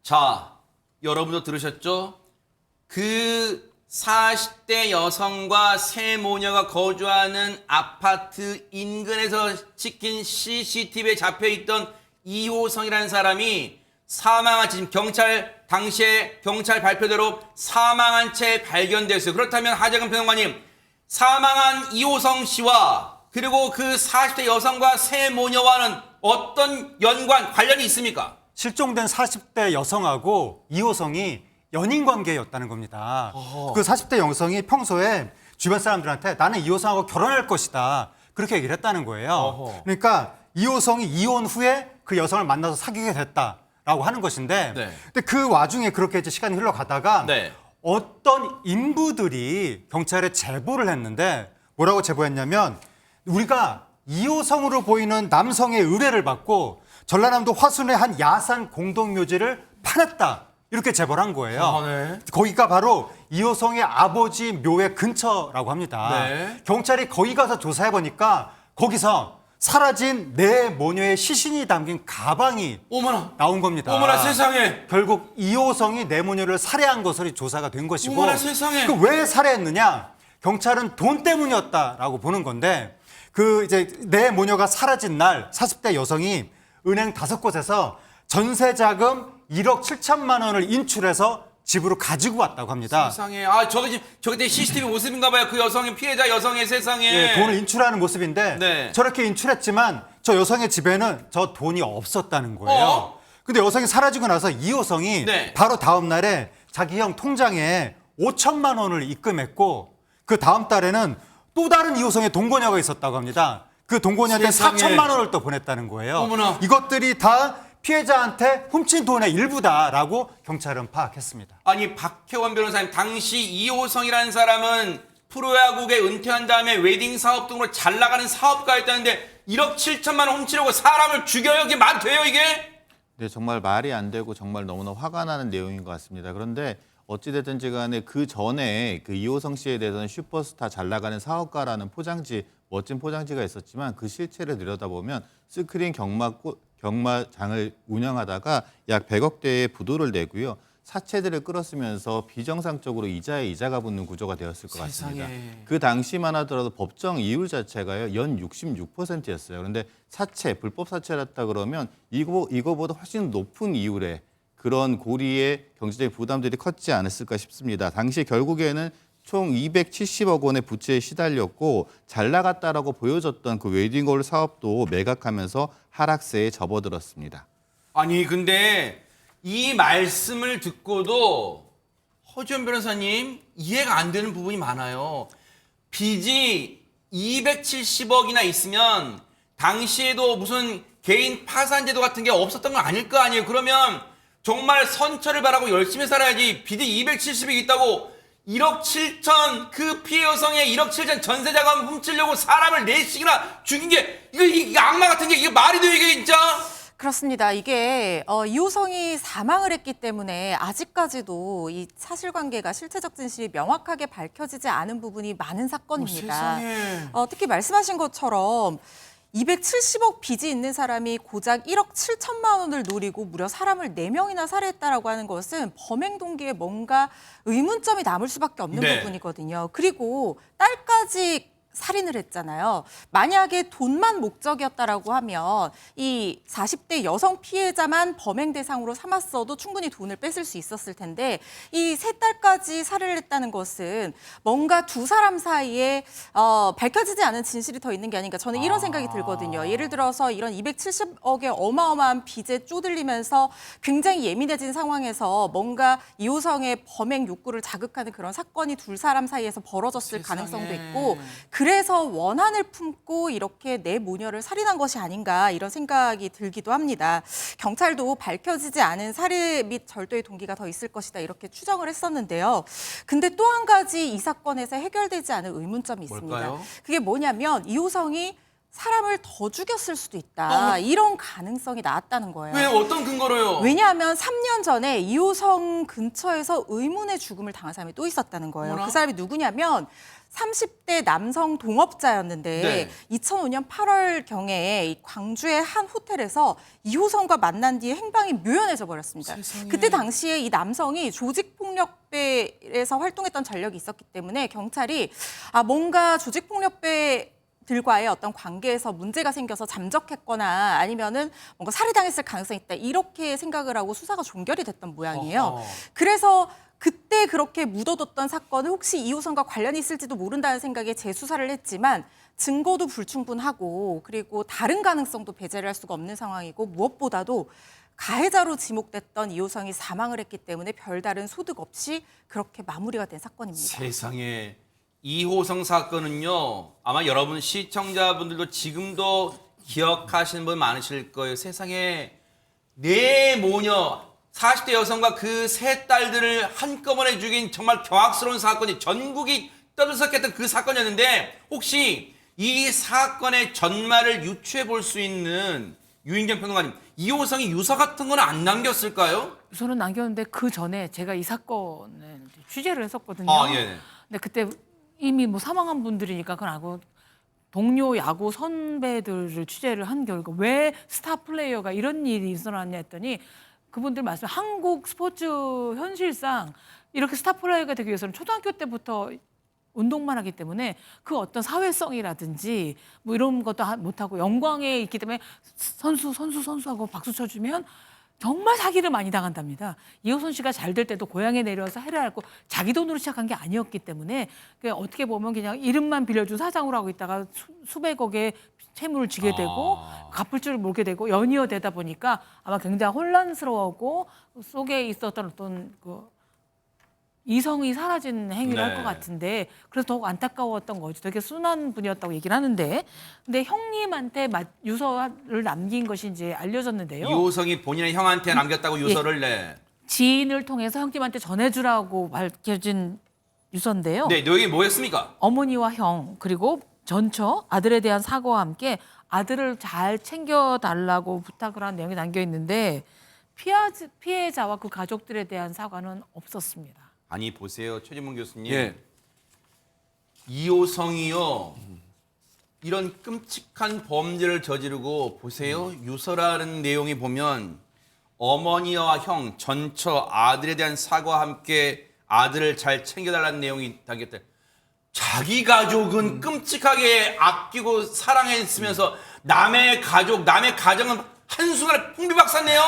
자, 여러분도 들으셨죠? 그 40대 여성과 세 모녀가 거주하는 아파트 인근에서 찍힌 CCTV에 잡혀있던 이호성이라는 사람이 사망한 채 지금 당시에 경찰 발표대로 사망한 채 발견됐어요. 그렇다면 하재근 평론가님, 사망한 이호성 씨와 그리고 그 40대 여성과 세 모녀와는 어떤 관련이 있습니까? 실종된 40대 여성하고 이호성이 연인 관계였다는 겁니다. 그 40대 여성이 평소에 주변 사람들한테 나는 이호성하고 결혼할 것이다. 그렇게 얘기를 했다는 거예요. 그러니까 이호성이 이혼 후에 그 여성을 만나서 사귀게 됐다라고 하는 것인데 네. 근데 그 와중에 그렇게 이제 시간이 흘러가다가 네. 어떤 인부들이 경찰에 제보를 했는데 뭐라고 제보했냐면 우리가 이호성으로 보이는 남성의 의뢰를 받고 전라남도 화순의 한 야산 공동묘지를 파냈다. 이렇게 제보를 한 거예요. 네. 거기가 바로 이호성의 아버지 묘의 근처라고 합니다. 네. 경찰이 거기 가서 조사해보니까 거기서 사라진 네 모녀의 시신이 담긴 가방이 어머나. 나온 겁니다. 어머나 세상에. 결국 이호성이 네 모녀를 살해한 것으로 조사가 된 것이고 어머나 세상에. 그 왜 살해했느냐? 경찰은 돈 때문이었다라고 보는 건데 그 이제 네 모녀가 사라진 날 40대 여성이 은행 5곳에서 전세 자금 1억 7천만 원을 인출해서 집으로 가지고 왔다고 합니다. 세상에. 저게 CCTV 모습인가 봐요. 그 여성의 피해자 여성의 세상에. 예, 돈을 인출하는 모습인데 네. 저렇게 인출했지만 저 여성의 집에는 저 돈이 없었다는 거예요. 근데 여성이 사라지고 나서 이호성이 네. 바로 다음 날에 자기 형 통장에 5천만 원을 입금했고 그 다음 달에는 또 다른 이호성의 동거녀가 있었다고 합니다. 그 동거녀한테 세상에. 4천만 원을 또 보냈다는 거예요. 어머나. 이것들이 다 피해자한테 훔친 돈의 일부다라고 경찰은 파악했습니다. 아니 박혜원 변호사님, 당시 이호성이라는 사람은 프로야구에 은퇴한 다음에 웨딩 사업 등으로 잘 나가는 사업가였다는데 1억 7천만 원 훔치려고 사람을 죽여요? 이게 말 돼요 이게? 네, 정말 말이 안 되고 정말 너무나 화가 나는 내용인 것 같습니다. 그런데 어찌됐든지 간에 그 전에 그 이호성 씨에 대해서는 슈퍼스타 잘 나가는 사업가라는 포장지, 멋진 포장지가 있었지만 그 실체를 들여다보면 스크린 경마장을 운영하다가 약 100억대의 부도를 내고요. 사채들을 끌었으면서 비정상적으로 이자에 이자가 붙는 구조가 되었을 것 같습니다. 세상에. 그 당시만 하더라도 법정 이율 자체가요. 연 66%였어요. 그런데 사채, 불법 사채였다 그러면 이거보다 훨씬 높은 이율의 그런 고리의 경제적인 부담들이 컸지 않았을까 싶습니다. 당시 결국에는 총 270억 원의 부채에 시달렸고 잘 나갔다라고 보여졌던 그 웨딩홀 사업도 매각하면서 하락세에 접어들었습니다. 아니 근데 이 말씀을 듣고도 허지원 변호사님 이해가 안 되는 부분이 많아요. 빚이 270억이나 있으면 당시에도 무슨 개인 파산제도 같은 게 없었던 건 아닐 거 아니에요. 그러면 정말 선처를 바라고 열심히 살아야지 빚이 270이 있다고 1억 7천 그 피해 여성의 1억 7천 전세 자금 훔치려고 사람을 4씩이나 죽인 게 이게 악마 같은 게 이게 말이 돼요 이게 진짜? 그렇습니다. 이게 이호성이 사망을 했기 때문에 아직까지도 이 사실관계가 실체적 진실이 명확하게 밝혀지지 않은 부분이 많은 사건입니다. 특히 말씀하신 것처럼 270억 빚이 있는 사람이 고작 1억 7천만 원을 노리고 무려 사람을 4명이나 살해했다라고 하는 것은 범행 동기에 뭔가 의문점이 남을 수밖에 없는 네. 부분이거든요. 그리고 딸까지 살인을 했잖아요. 만약에 돈만 목적이었다라고 하면 이 40대 여성 피해자만 범행 대상으로 삼았어도 충분히 돈을 뺏을 수 있었을 텐데 이 세 딸까지 살해를 했다는 것은 뭔가 두 사람 사이에 밝혀지지 않은 진실이 더 있는 게 아닌가 저는 이런 생각이 들거든요. 예를 들어서 이런 270억의 어마어마한 빚에 쪼들리면서 굉장히 예민해진 상황에서 뭔가 이호성의 범행 욕구를 자극하는 그런 사건이 두 사람 사이에서 벌어졌을 가능성도 있고 그래서 원한을 품고 이렇게 내 모녀를 살인한 것이 아닌가 이런 생각이 들기도 합니다. 경찰도 밝혀지지 않은 살해 및 절도의 동기가 더 있을 것이다 이렇게 추정을 했었는데요. 근데 또 한 가지 이 사건에서 해결되지 않은 의문점이 있습니다. 뭘까요? 그게 뭐냐면 이호성이 사람을 더 죽였을 수도 있다. 이런 가능성이 나왔다는 거예요. 왜 어떤 근거로요? 왜냐하면 3년 전에 이호성 근처에서 의문의 죽음을 당한 사람이 또 있었다는 거예요. 뭐라? 그 사람이 누구냐면 30대 남성 동업자였는데 네. 2005년 8월경에 광주의 한 호텔에서 이호성과 만난 뒤에 행방이 묘연해져 버렸습니다. 그때 당시에 이 남성이 조직폭력배에서 활동했던 전력이 있었기 때문에 경찰이 뭔가 조직폭력배 들과의 어떤 관계에서 문제가 생겨서 잠적했거나 아니면은 뭔가 살해당했을 가능성이 있다 이렇게 생각을 하고 수사가 종결이 됐던 모양이에요. 어허. 그래서 그때 그렇게 묻어뒀던 사건은 혹시 이호성과 관련이 있을지도 모른다는 생각에 재수사를 했지만 증거도 불충분하고 그리고 다른 가능성도 배제를 할 수가 없는 상황이고 무엇보다도 가해자로 지목됐던 이호성이 사망을 했기 때문에 별다른 소득 없이 그렇게 마무리가 된 사건입니다. 세상에 이호성 사건은요. 아마 여러분 시청자분들도 지금도 기억하시는 분 많으실 거예요. 세상에 내 모녀 40대 여성과 그 세 딸들을 한꺼번에 죽인 정말 경악스러운 사건이 전국이 떠들썩했던 그 사건이었는데 혹시 이 사건의 전말을 유추해 볼 수 있는 유인경 평론가님 이호성이 유서 같은 건 안 남겼을까요? 저는 남겼는데 그 전에 제가 이 사건을 취재를 했었거든요. 예. 근데 그때 이미 뭐 사망한 분들이니까 그건 알고 동료 야구 선배들을 취재를 한 결과 왜 스타 플레이어가 이런 일이 일어났냐 했더니 그분들 말씀 한국 스포츠 현실상 이렇게 스타 플레이어가 되기 위해서는 초등학교 때부터 운동만 하기 때문에 그 어떤 사회성이라든지 뭐 이런 것도 못하고 영광에 있기 때문에 선수하고 박수 쳐주면 정말 사기를 많이 당한답니다. 이호선 씨가 잘 될 때도 고향에 내려와서 해를 하고 자기 돈으로 시작한 게 아니었기 때문에 어떻게 보면 그냥 이름만 빌려준 사장으로 하고 있다가 수백억의 채무를 지게 되고 갚을 줄 모르게 되고 연이어 되다 보니까 아마 굉장히 혼란스러워하고 속에 있었던 어떤 이성이 사라진 행위를 할 것 같은데 그래서 더욱 안타까웠던 거죠. 되게 순한 분이었다고 얘기를 하는데 근데 형님한테 유서를 남긴 것이 이제 알려졌는데요. 이호성이 본인의 형한테 남겼다고 유서를 내. 지인을 통해서 형님한테 전해주라고 밝혀진 유서인데요. 네, 내용이 뭐였습니까? 어머니와 형 그리고 전처 아들에 대한 사과와 함께 아들을 잘 챙겨달라고 부탁을 한 내용이 담겨 있는데 피해자와 그 가족들에 대한 사과는 없었습니다. 아니 보세요, 최진문 교수님. 예. 이호성이요. 이런 끔찍한 범죄를 저지르고 보세요. 유서라는 내용이 보면 어머니와 형, 전처, 아들에 대한 사과와 함께 아들을 잘 챙겨달라는 내용이 담겼다. 자기 가족은 끔찍하게 아끼고 사랑했으면서 남의 가족, 남의 가정은 한순간에 풍비박산네요.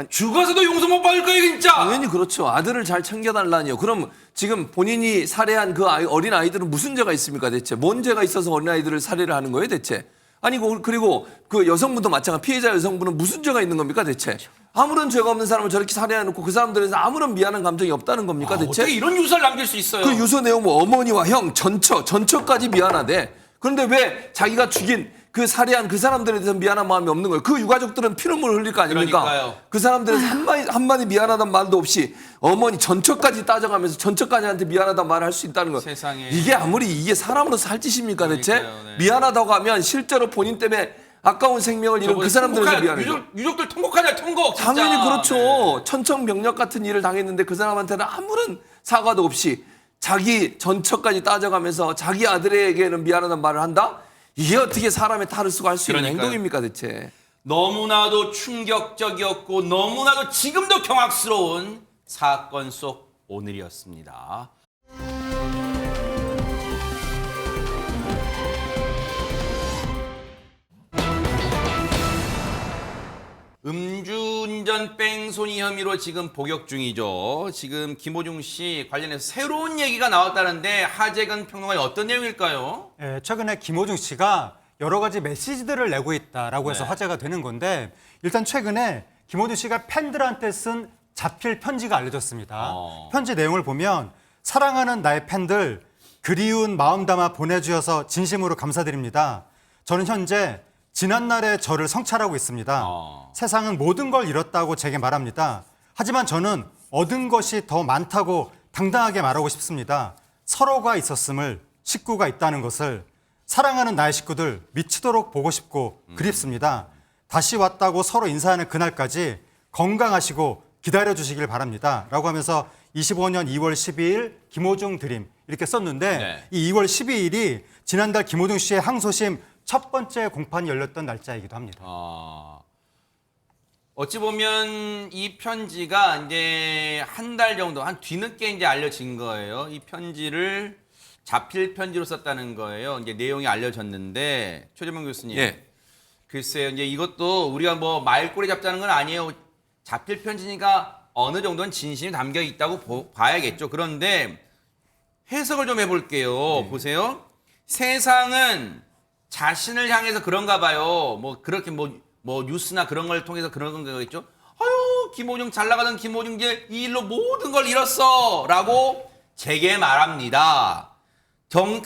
죽어서도 용서 못 받을 거예요, 진짜. 당연히 그렇죠. 아들을 잘 챙겨달라니요. 그럼 지금 본인이 살해한 그 어린 아이들은 무슨 죄가 있습니까, 대체? 뭔 죄가 있어서 어린 아이들을 살해를 하는 거예요, 대체? 아니, 그리고 그 여성분도 마찬가지, 피해자 여성분은 무슨 죄가 있는 겁니까, 대체? 아무런 죄가 없는 사람을 저렇게 살해해놓고 그 사람들에서 아무런 미안한 감정이 없다는 겁니까, 대체? 어떻게 이런 유서를 남길 수 있어요? 그 유서 내용 뭐 어머니와 형, 전처까지 미안하대. 그런데 왜 자기가 죽인 그 살해한 그 사람들에 대해서 미안한 마음이 없는 거예요. 그 유가족들은 피눈물을 흘릴 거 아닙니까? 그러니까요. 그 사람들은 한마디 미안하다는 말도 없이 어머니 전처까지 따져가면서 전처까지한테 미안하다는 말을 할 수 있다는 거. 세상에. 이게 아무리 이게 사람으로서 할 짓입니까 대체? 그러니까요, 네. 미안하다고 하면 실제로 본인 때문에 아까운 생명을 잃은 그 사람들에게 미안해요. 유족들 통곡하냐 통곡. 진짜. 당연히 그렇죠. 네. 천청명력 같은 일을 당했는데 그 사람한테는 아무런 사과도 없이 자기 전처까지 따져가면서 자기 아들에게는 미안하다는 말을 한다? 이게 어떻게 사람의 탈을 쓰고 할 수 있는 그러니까요. 행동입니까 대체? 너무나도 충격적이었고 너무나도 지금도 경악스러운 사건 속 오늘이었습니다. 음주운전 뺑소니 혐의로 지금 복역 중이죠. 지금 김호중 씨 관련해서 새로운 얘기가 나왔다는데 하재근 평론가의 어떤 내용일까요? 예, 최근에 김호중 씨가 여러 가지 메시지들을 내고 있다라고 해서 네. 화제가 되는 건데 일단 최근에 김호중 씨가 팬들한테 쓴 자필 편지가 알려졌습니다. 편지 내용을 보면 사랑하는 나의 팬들 그리운 마음 담아 보내주셔서 진심으로 감사드립니다. 저는 현재 지난날의 저를 성찰하고 있습니다. 세상은 모든 걸 잃었다고 제게 말합니다. 하지만 저는 얻은 것이 더 많다고 당당하게 말하고 싶습니다. 서로가 있었음을, 식구가 있다는 것을, 사랑하는 나의 식구들 미치도록 보고 싶고 그립습니다. 다시 왔다고 서로 인사하는 그날까지 건강하시고 기다려주시길 바랍니다. 라고 하면서 25년 2월 12일 김호중 드림 이렇게 썼는데 네. 이 2월 12일이 지난달 김호중 씨의 항소심 첫 번째 공판이 열렸던 날짜이기도 합니다. 어찌 보면 이 편지가 이제 한 달 정도, 한 뒤늦게 이제 알려진 거예요. 이 편지를 자필 편지로 썼다는 거예요. 이제 내용이 알려졌는데 최재명 교수님, 예. 글쎄요, 이제 이것도 우리가 뭐 말꼬리 잡자는 건 아니에요. 자필 편지니까 어느 정도는 진심이 담겨 있다고 봐야겠죠. 그런데 해석을 좀 해볼게요. 보세요. 세상은 자신을 향해서 그런가 봐요. 뭐 그렇게 뭐 뉴스나 그런 걸 통해서 그런 거겠죠. 아유, 김호중 잘 나가던 김호중 이제 이 일로 모든 걸 잃었어 라고 제게 말합니다.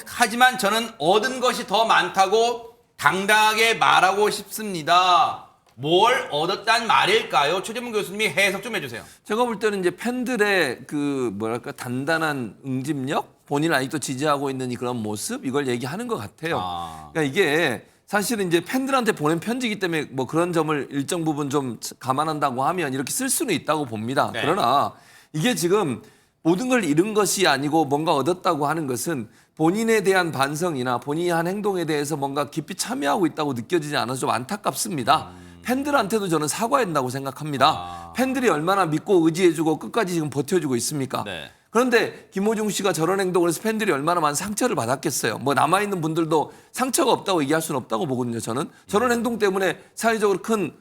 하지만 저는 얻은 것이 더 많다고 당당하게 말하고 싶습니다. 뭘 얻었단 말일까요? 최재문 교수님이 해석 좀 해주세요. 제가 볼 때는 이제 팬들의 그 뭐랄까 단단한 응집력, 본인을 아직도 지지하고 있는 그런 모습 이걸 얘기하는 것 같아요. 그러니까 이게 사실은 이제 팬들한테 보낸 편지이기 때문에 뭐 그런 점을 일정 부분 좀 감안한다고 하면 이렇게 쓸 수는 있다고 봅니다. 네. 그러나 이게 지금 모든 걸 잃은 것이 아니고 뭔가 얻었다고 하는 것은 본인에 대한 반성이나 본인이 한 행동에 대해서 뭔가 깊이 참여하고 있다고 느껴지지 않아서 좀 안타깝습니다. 팬들한테도 저는 사과한다고 생각합니다. 팬들이 얼마나 믿고 의지해주고 끝까지 지금 버텨주고 있습니까? 네. 그런데 김호중 씨가 저런 행동을 해서 팬들이 얼마나 많은 상처를 받았겠어요. 뭐 남아있는 분들도 상처가 없다고 얘기할 수는 없다고 보거든요. 저는 저런 행동 때문에 사회적으로 큰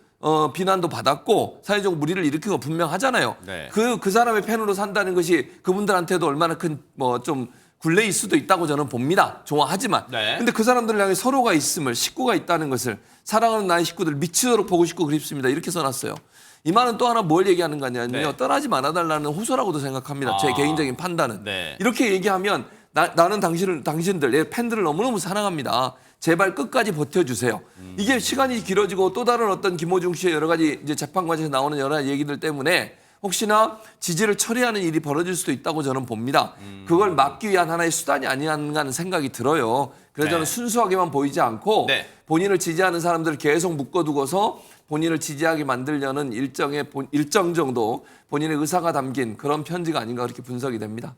비난도 받았고 사회적 무리를 일으킨 거 분명하잖아요. 네. 그 사람의 팬으로 산다는 것이 그분들한테도 얼마나 큰 뭐 좀 굴레일 수도 있다고 저는 봅니다. 좋아하지만. 네. 근데 그 사람들을 향해 서로가 있음을, 식구가 있다는 것을, 사랑하는 나의 식구들 미치도록 보고 싶고 그립습니다. 이렇게 써놨어요. 이 말은 또 하나 뭘 얘기하는 거냐면요. 네. 떠나지 말아달라는 호소라고도 생각합니다. 제 개인적인 판단은. 네. 이렇게 얘기하면 나는 당신들, 내 팬들을 너무너무 사랑합니다. 제발 끝까지 버텨주세요. 이게 시간이 길어지고 또 다른 어떤 김호중 씨의 여러 가지 이제 재판 과정에서 나오는 여러 가지 얘기들 때문에 혹시나 지지를 처리하는 일이 벌어질 수도 있다고 저는 봅니다. 그걸 막기 위한 하나의 수단이 아니었는가 하는 생각이 들어요. 그래서 네. 저는 순수하게만 보이지 않고 네. 본인을 지지하는 사람들을 계속 묶어두고서 본인을 지지하게 만들려는 일정 정도 본인의 의사가 담긴 그런 편지가 아닌가 그렇게 분석이 됩니다.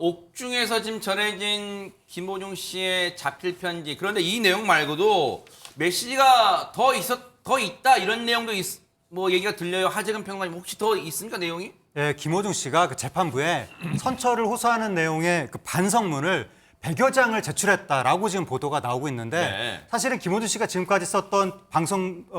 옥중에서 지금 전해진 김호중 씨의 자필 편지. 그런데 이 내용 말고도 메시지가 더 있다 이런 내용도 뭐 얘기가 들려요. 하재근 평론가님 혹시 더 있습니까 내용이? 예, 김호중 씨가 그 재판부에 선처를 호소하는 내용의 그 반성문을 100여 장을 제출했다라고 지금 보도가 나오고 있는데 네. 사실은 김호중 씨가 지금까지 썼던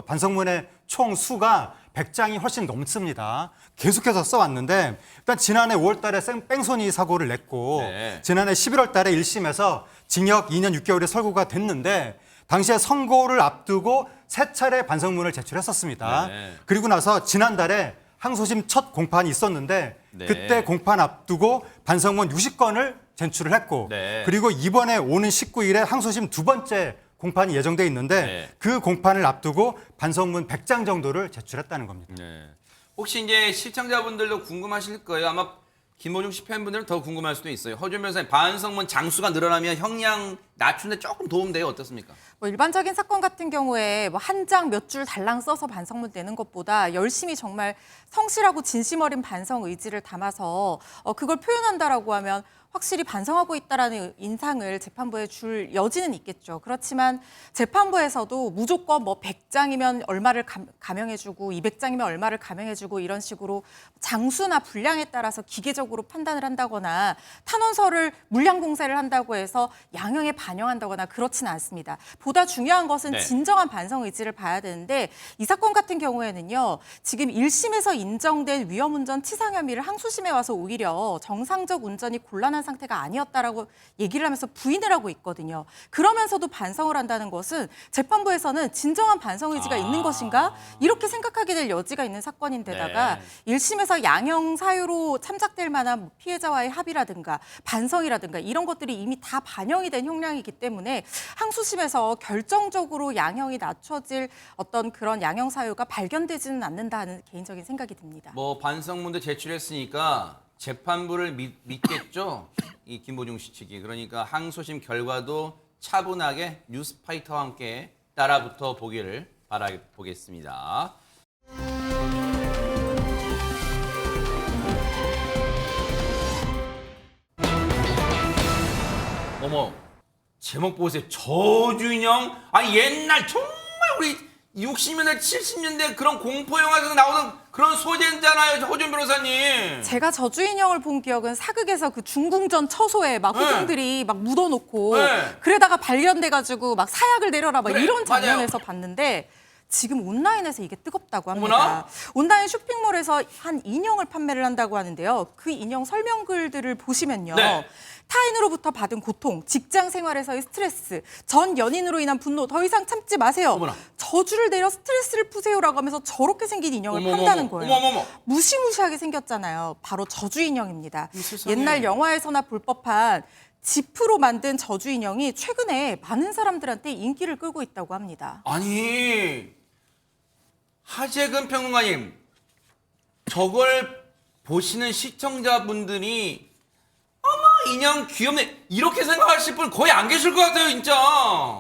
반성문의 총 수가 100장이 훨씬 넘습니다. 계속해서 써왔는데 일단 지난해 5월 달에 뺑소니 사고를 냈고 네. 지난해 11월 달에 1심에서 징역 2년 6개월이 선고가 됐는데 당시에 선고를 앞두고 3차례 반성문을 제출했었습니다. 네. 그리고 나서 지난달에 항소심 첫 공판이 있었는데 네. 그때 공판 앞두고 반성문 60건을 제출을 했고 네. 그리고 이번에 오는 19일에 항소심 두 번째 공판이 예정돼 있는데 네. 그 공판을 앞두고 반성문 100장 정도를 제출했다는 겁니다. 네. 혹시 이제 시청자분들도 궁금하실 거예요. 아마 김호중 씨 팬분들은 더 궁금할 수도 있어요. 허준 변호사님, 반성문 장수가 늘어나면 형량 낮추는데 조금 도움돼요? 어떻습니까? 뭐 일반적인 사건 같은 경우에 뭐 한 장 몇 줄 달랑 써서 반성문 내는 것보다 열심히 정말 성실하고 진심 어린 반성 의지를 담아서 그걸 표현한다라고 하면 확실히 반성하고 있다라는 인상을 재판부에 줄 여지는 있겠죠. 그렇지만 재판부에서도 무조건 뭐 100장이면 얼마를 감형해주고 200장이면 얼마를 감형해주고 이런 식으로 장수나 분량에 따라서 기계적으로 판단을 한다거나 탄원서를 물량 공세를 한다고 해서 양형에 반영한다거나 그렇지는 않습니다. 보다 중요한 것은 네. 진정한 반성 의지를 봐야 되는데 이 사건 같은 경우에는요. 지금 1심에서 인정된 위험운전 치상 혐의를 항소심에 와서 오히려 정상적 운전이 곤란한 상태가 아니었다라고 얘기를 하면서 부인을 하고 있거든요. 그러면서도 반성을 한다는 것은 재판부에서는 진정한 반성 의지가 있는 것인가? 이렇게 생각하게 될 여지가 있는 사건인데다가 네. 1심에서 양형 사유로 참작될 만한 피해자와의 합의라든가 반성이라든가 이런 것들이 이미 다 반영이 된 형량이기 때문에 항소심에서 결정적으로 양형이 낮춰질 어떤 그런 양형 사유가 발견되지는 않는다 하는 개인적인 생각이 듭니다. 뭐 반성문도 제출했으니까 재판부를 믿겠죠? 이 김보중 씨 측이. 그러니까 항소심 결과도 차분하게 뉴스파이터와 함께 따라붙어 보기를 바라보겠습니다. 어머, 제목 보세요. 저주인형. 아니 옛날 정말 우리 60년대, 70년대 그런 공포 영화에서 나오는 그런 소재잖아요, 허준 변호사님. 제가 저주인형을 본 기억은 사극에서 그 중궁전 처소에 막 호동들이 막 묻어놓고 네. 그러다가 발견돼가지고 막 사약을 내려라 막 그래, 이런 장면에서 맞아요. 봤는데 지금 온라인에서 이게 뜨겁다고 합니다. 어머나? 온라인 쇼핑몰에서 한 인형을 판매를 한다고 하는데요. 그 인형 설명글들을 보시면요. 네. 타인으로부터 받은 고통, 직장 생활에서의 스트레스, 전 연인으로 인한 분노 더 이상 참지 마세요. 어머나. 저주를 내려 스트레스를 푸세요라고 하면서 저렇게 생긴 인형을 어머머머. 판다는 거예요. 어머머머. 무시무시하게 생겼잖아요. 바로 저주 인형입니다. 세상에. 옛날 영화에서나 볼 법한 지프로 만든 저주 인형이 최근에 많은 사람들한테 인기를 끌고 있다고 합니다. 아니, 하재근 평론가님, 저걸 보시는 시청자분들이 어머 인형 귀엽네 이렇게 생각하실 분 거의 안 계실 것 같아요, 진짜.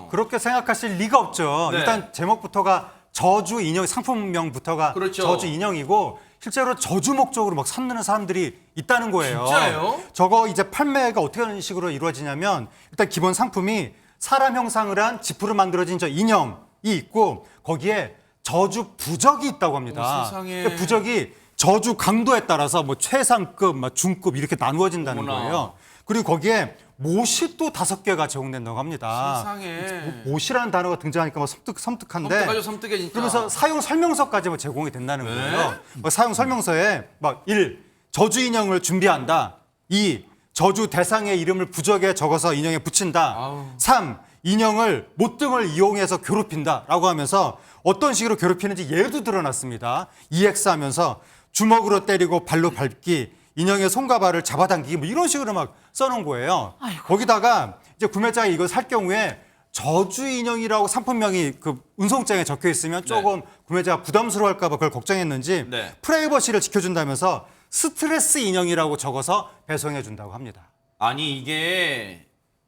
그렇게 생각하실 리가 없죠. 네. 일단 제목부터가 저주 인형, 상품명부터가 그렇죠. 저주 인형이고 실제로 저주 목적으로 막 선느는 사람들이 있다는 거예요. 진짜예요? 저거 이제 판매가 어떻게 하는 식으로 이루어지냐면 일단 기본 상품이 사람 형상을 한 지프로 만들어진 저 인형이 있고 거기에 저주 부적이 있다고 합니다. 어머, 세상에. 그 부적이 저주 강도에 따라서 뭐 최상급, 막 중급 이렇게 나누어진다는 어머나. 거예요. 그리고 거기에 못이 또 5개가 제공된다고 합니다. 세상에. 못이라는 단어가 등장하니까 뭐 섬뜩한데. 섬뜩하죠, 섬뜩해 진짜. 그러면서 사용 설명서까지 뭐 제공이 된다는 네? 거예요. 뭐 사용 설명서에 막 1. 저주 인형을 준비한다. 2. 저주 대상의 이름을 부적에 적어서 인형에 붙인다. 아우. 3. 인형을 못등을 이용해서 괴롭힌다라고 하면서 어떤 식으로 괴롭히는지 예도 드러났습니다. EX 하면서 주먹으로 때리고 발로 밟기, 인형의 손과 발을 잡아당기기 뭐 이런 식으로 막 써놓은 거예요. 아이고. 거기다가 이제 구매자가 이걸 살 경우에 저주 인형이라고 상품명이 그 운송장에 적혀 있으면 조금 구매자가 부담스러워할까 봐 그걸 걱정했는지 네. 프라이버시를 지켜준다면서 스트레스 인형이라고 적어서 배송해 준다고 합니다. 아니 이게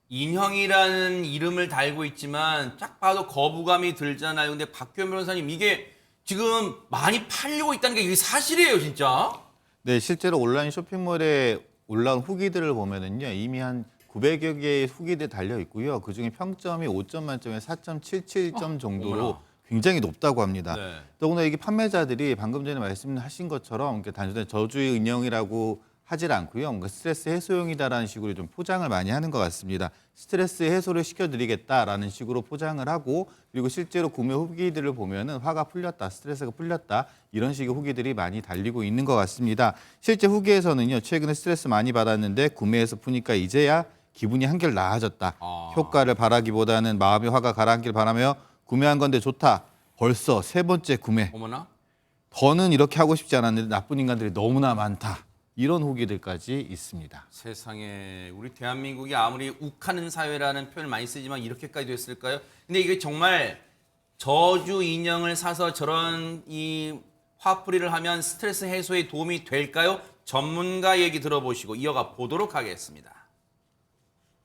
인형이라는 이름을 달고 있지만 딱 봐도 거부감이 들잖아요. 근데 박규현 변호사님 이게 지금 많이 팔리고 있다는 게 이게 사실이에요, 진짜? 네, 실제로 온라인 쇼핑몰에 올라온 후기들을 보면은요, 이미 한 900여 개의 후기들이 달려 있고요. 그중에 평점이 5점 만점에 4.77점 정도로 어머나. 굉장히 높다고 합니다. 네. 더구나 이게 판매자들이 방금 전에 말씀하신 것처럼 단순히 저주의 인형이라고 하질 않고요. 뭔가 스트레스 해소용이다라는 식으로 좀 포장을 많이 하는 것 같습니다. 스트레스 해소를 시켜드리겠다라는 식으로 포장을 하고 그리고 실제로 구매 후기들을 보면은 화가 풀렸다, 스트레스가 풀렸다 이런 식의 후기들이 많이 달리고 있는 것 같습니다. 실제 후기에서는요. 최근에 스트레스 많이 받았는데 구매해서 푸니까 이제야 기분이 한결 나아졌다. 효과를 바라기보다는 마음의 화가 가라앉길 바라며 구매한 건데 좋다. 벌써 3번째 구매. 어머나. 더는 이렇게 하고 싶지 않았는데 나쁜 인간들이 너무나 많다. 이런 후기들까지 있습니다. 세상에 우리 대한민국이 아무리 욱하는 사회라는 표현을 많이 쓰지만 이렇게까지 됐을까요? 근데 이게 정말 저주 인형을 사서 저런 이 화풀이를 하면 스트레스 해소에 도움이 될까요? 전문가 얘기 들어보시고 이어가 보도록 하겠습니다.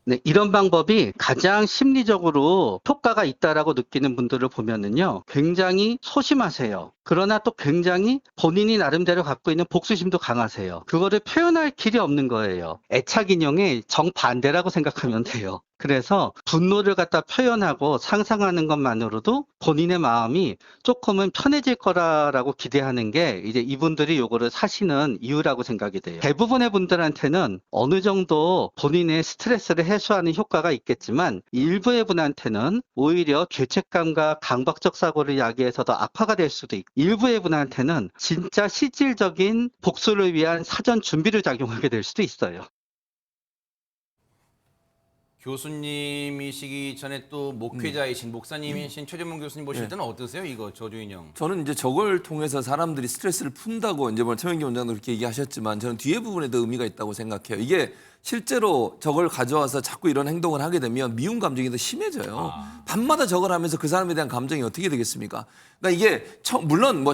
네, 이런 방법이 가장 심리적으로 효과가 있다라고 느끼는 분들을 보면은요, 굉장히 소심하세요. 그러나 또 굉장히 본인이 나름대로 갖고 있는 복수심도 강하세요. 그거를 표현할 길이 없는 거예요. 애착 인형의 정반대라고 생각하면 돼요. 그래서 분노를 갖다 표현하고 상상하는 것만으로도 본인의 마음이 조금은 편해질 거라고 기대하는 게 이제 이분들이 요거를 사시는 이유라고 생각이 돼요. 대부분의 분들한테는 어느 정도 본인의 스트레스를 해소하는 효과가 있겠지만 일부의 분한테는 오히려 죄책감과 강박적 사고를 야기해서 더 악화가 될 수도 있고 일부의 분한테는 진짜 실질적인 복수를 위한 사전 준비를 작용하게 될 수도 있어요. 교수님이시기 전에 또 목회자이신 목사님이신 최재문 교수님 보실 때는 어떠세요? 이거 저주 인형. 저는 이제 저걸 통해서 사람들이 스트레스를 푼다고 이제 뭐 최명기 원장도 그렇게 얘기하셨지만 저는 뒤에 부분에 더 의미가 있다고 생각해요. 이게 실제로 저걸 가져와서 자꾸 이런 행동을 하게 되면 미움 감정이 더 심해져요. 밤마다 저걸 하면서 그 사람에 대한 감정이 어떻게 되겠습니까? 그러니까 이게 물론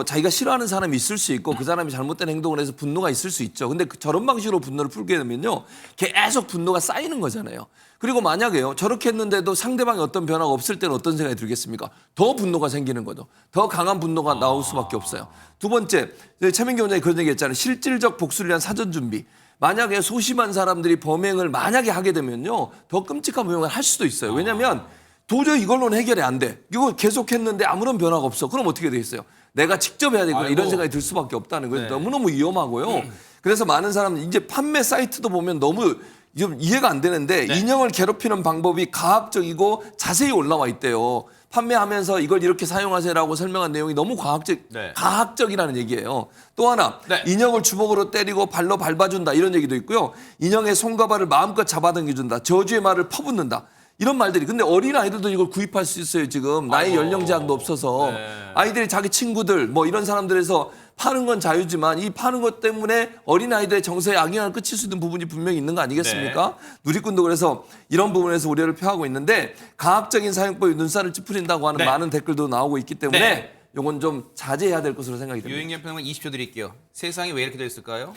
자기가 싫어하는 사람이 있을 수 있고 그 사람이 잘못된 행동을 해서 분노가 있을 수 있죠. 근데 저런 방식으로 분노를 풀게 되면요, 계속 분노가 쌓이는 거잖아요. 그리고 만약에요, 저렇게 했는데도 상대방이 어떤 변화가 없을 때는 어떤 생각이 들겠습니까? 더 분노가 생기는 거죠. 더 강한 분노가 나올 수밖에 없어요. 두 번째, 최민기 원장이 그런 얘기 했잖아요. 실질적 복수를 위한 사전 준비. 만약에 소심한 사람들이 범행을 만약에 하게 되면요, 더 끔찍한 범행을 할 수도 있어요. 왜냐하면 도저히 이걸로는 해결이 안 돼. 이거 계속했는데 아무런 변화가 없어. 그럼 어떻게 되겠어요? 내가 직접 해야 되구나 이런 생각이 들 수밖에 없다는 거예요. 너무너무 위험하고요. 그래서 많은 사람들이 이제 판매 사이트도 보면 너무 좀 이해가 안 되는데 인형을 괴롭히는 방법이 가학적이고 자세히 올라와 있대요. 판매하면서 이걸 이렇게 사용하세요라고 설명한 내용이 너무 가학적이라는 얘기예요. 또 하나, 인형을 주먹으로 때리고 발로 밟아준다 이런 얘기도 있고요. 인형의 손과 발을 마음껏 잡아당겨준다. 저주의 말을 퍼붓는다. 이런 말들이. 근데 어린 아이들도 이걸 구입할 수 있어요. 지금 나이 연령 제한도 없어서. 아이들이 자기 친구들 뭐 이런 사람들에서 파는 건 자유지만 이 파는 것 때문에 어린 아이들의 정서에 악영향을 끼칠 수 있는 부분이 분명히 있는 거 아니겠습니까? 누리꾼도 그래서 이런 부분에서 우려를 표하고 있는데 가학적인 사용법이 눈살을 찌푸린다고 하는 많은 댓글도 나오고 있기 때문에 이건 좀 자제해야 될 것으로 생각이 듭니다. 유행견 평론 20초 드릴게요. 세상이 왜 이렇게 됐을까요?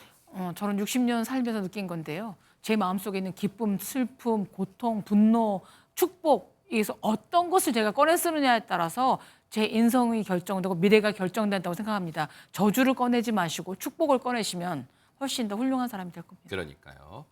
저는 60년 살면서 느낀 건데요. 제 마음속에 있는 기쁨, 슬픔, 고통, 분노, 축복, 여기서 어떤 것을 제가 꺼내 쓰느냐에 따라서 제 인성이 결정되고 미래가 결정된다고 생각합니다. 저주를 꺼내지 마시고 축복을 꺼내시면 훨씬 더 훌륭한 사람이 될 겁니다. 그러니까요.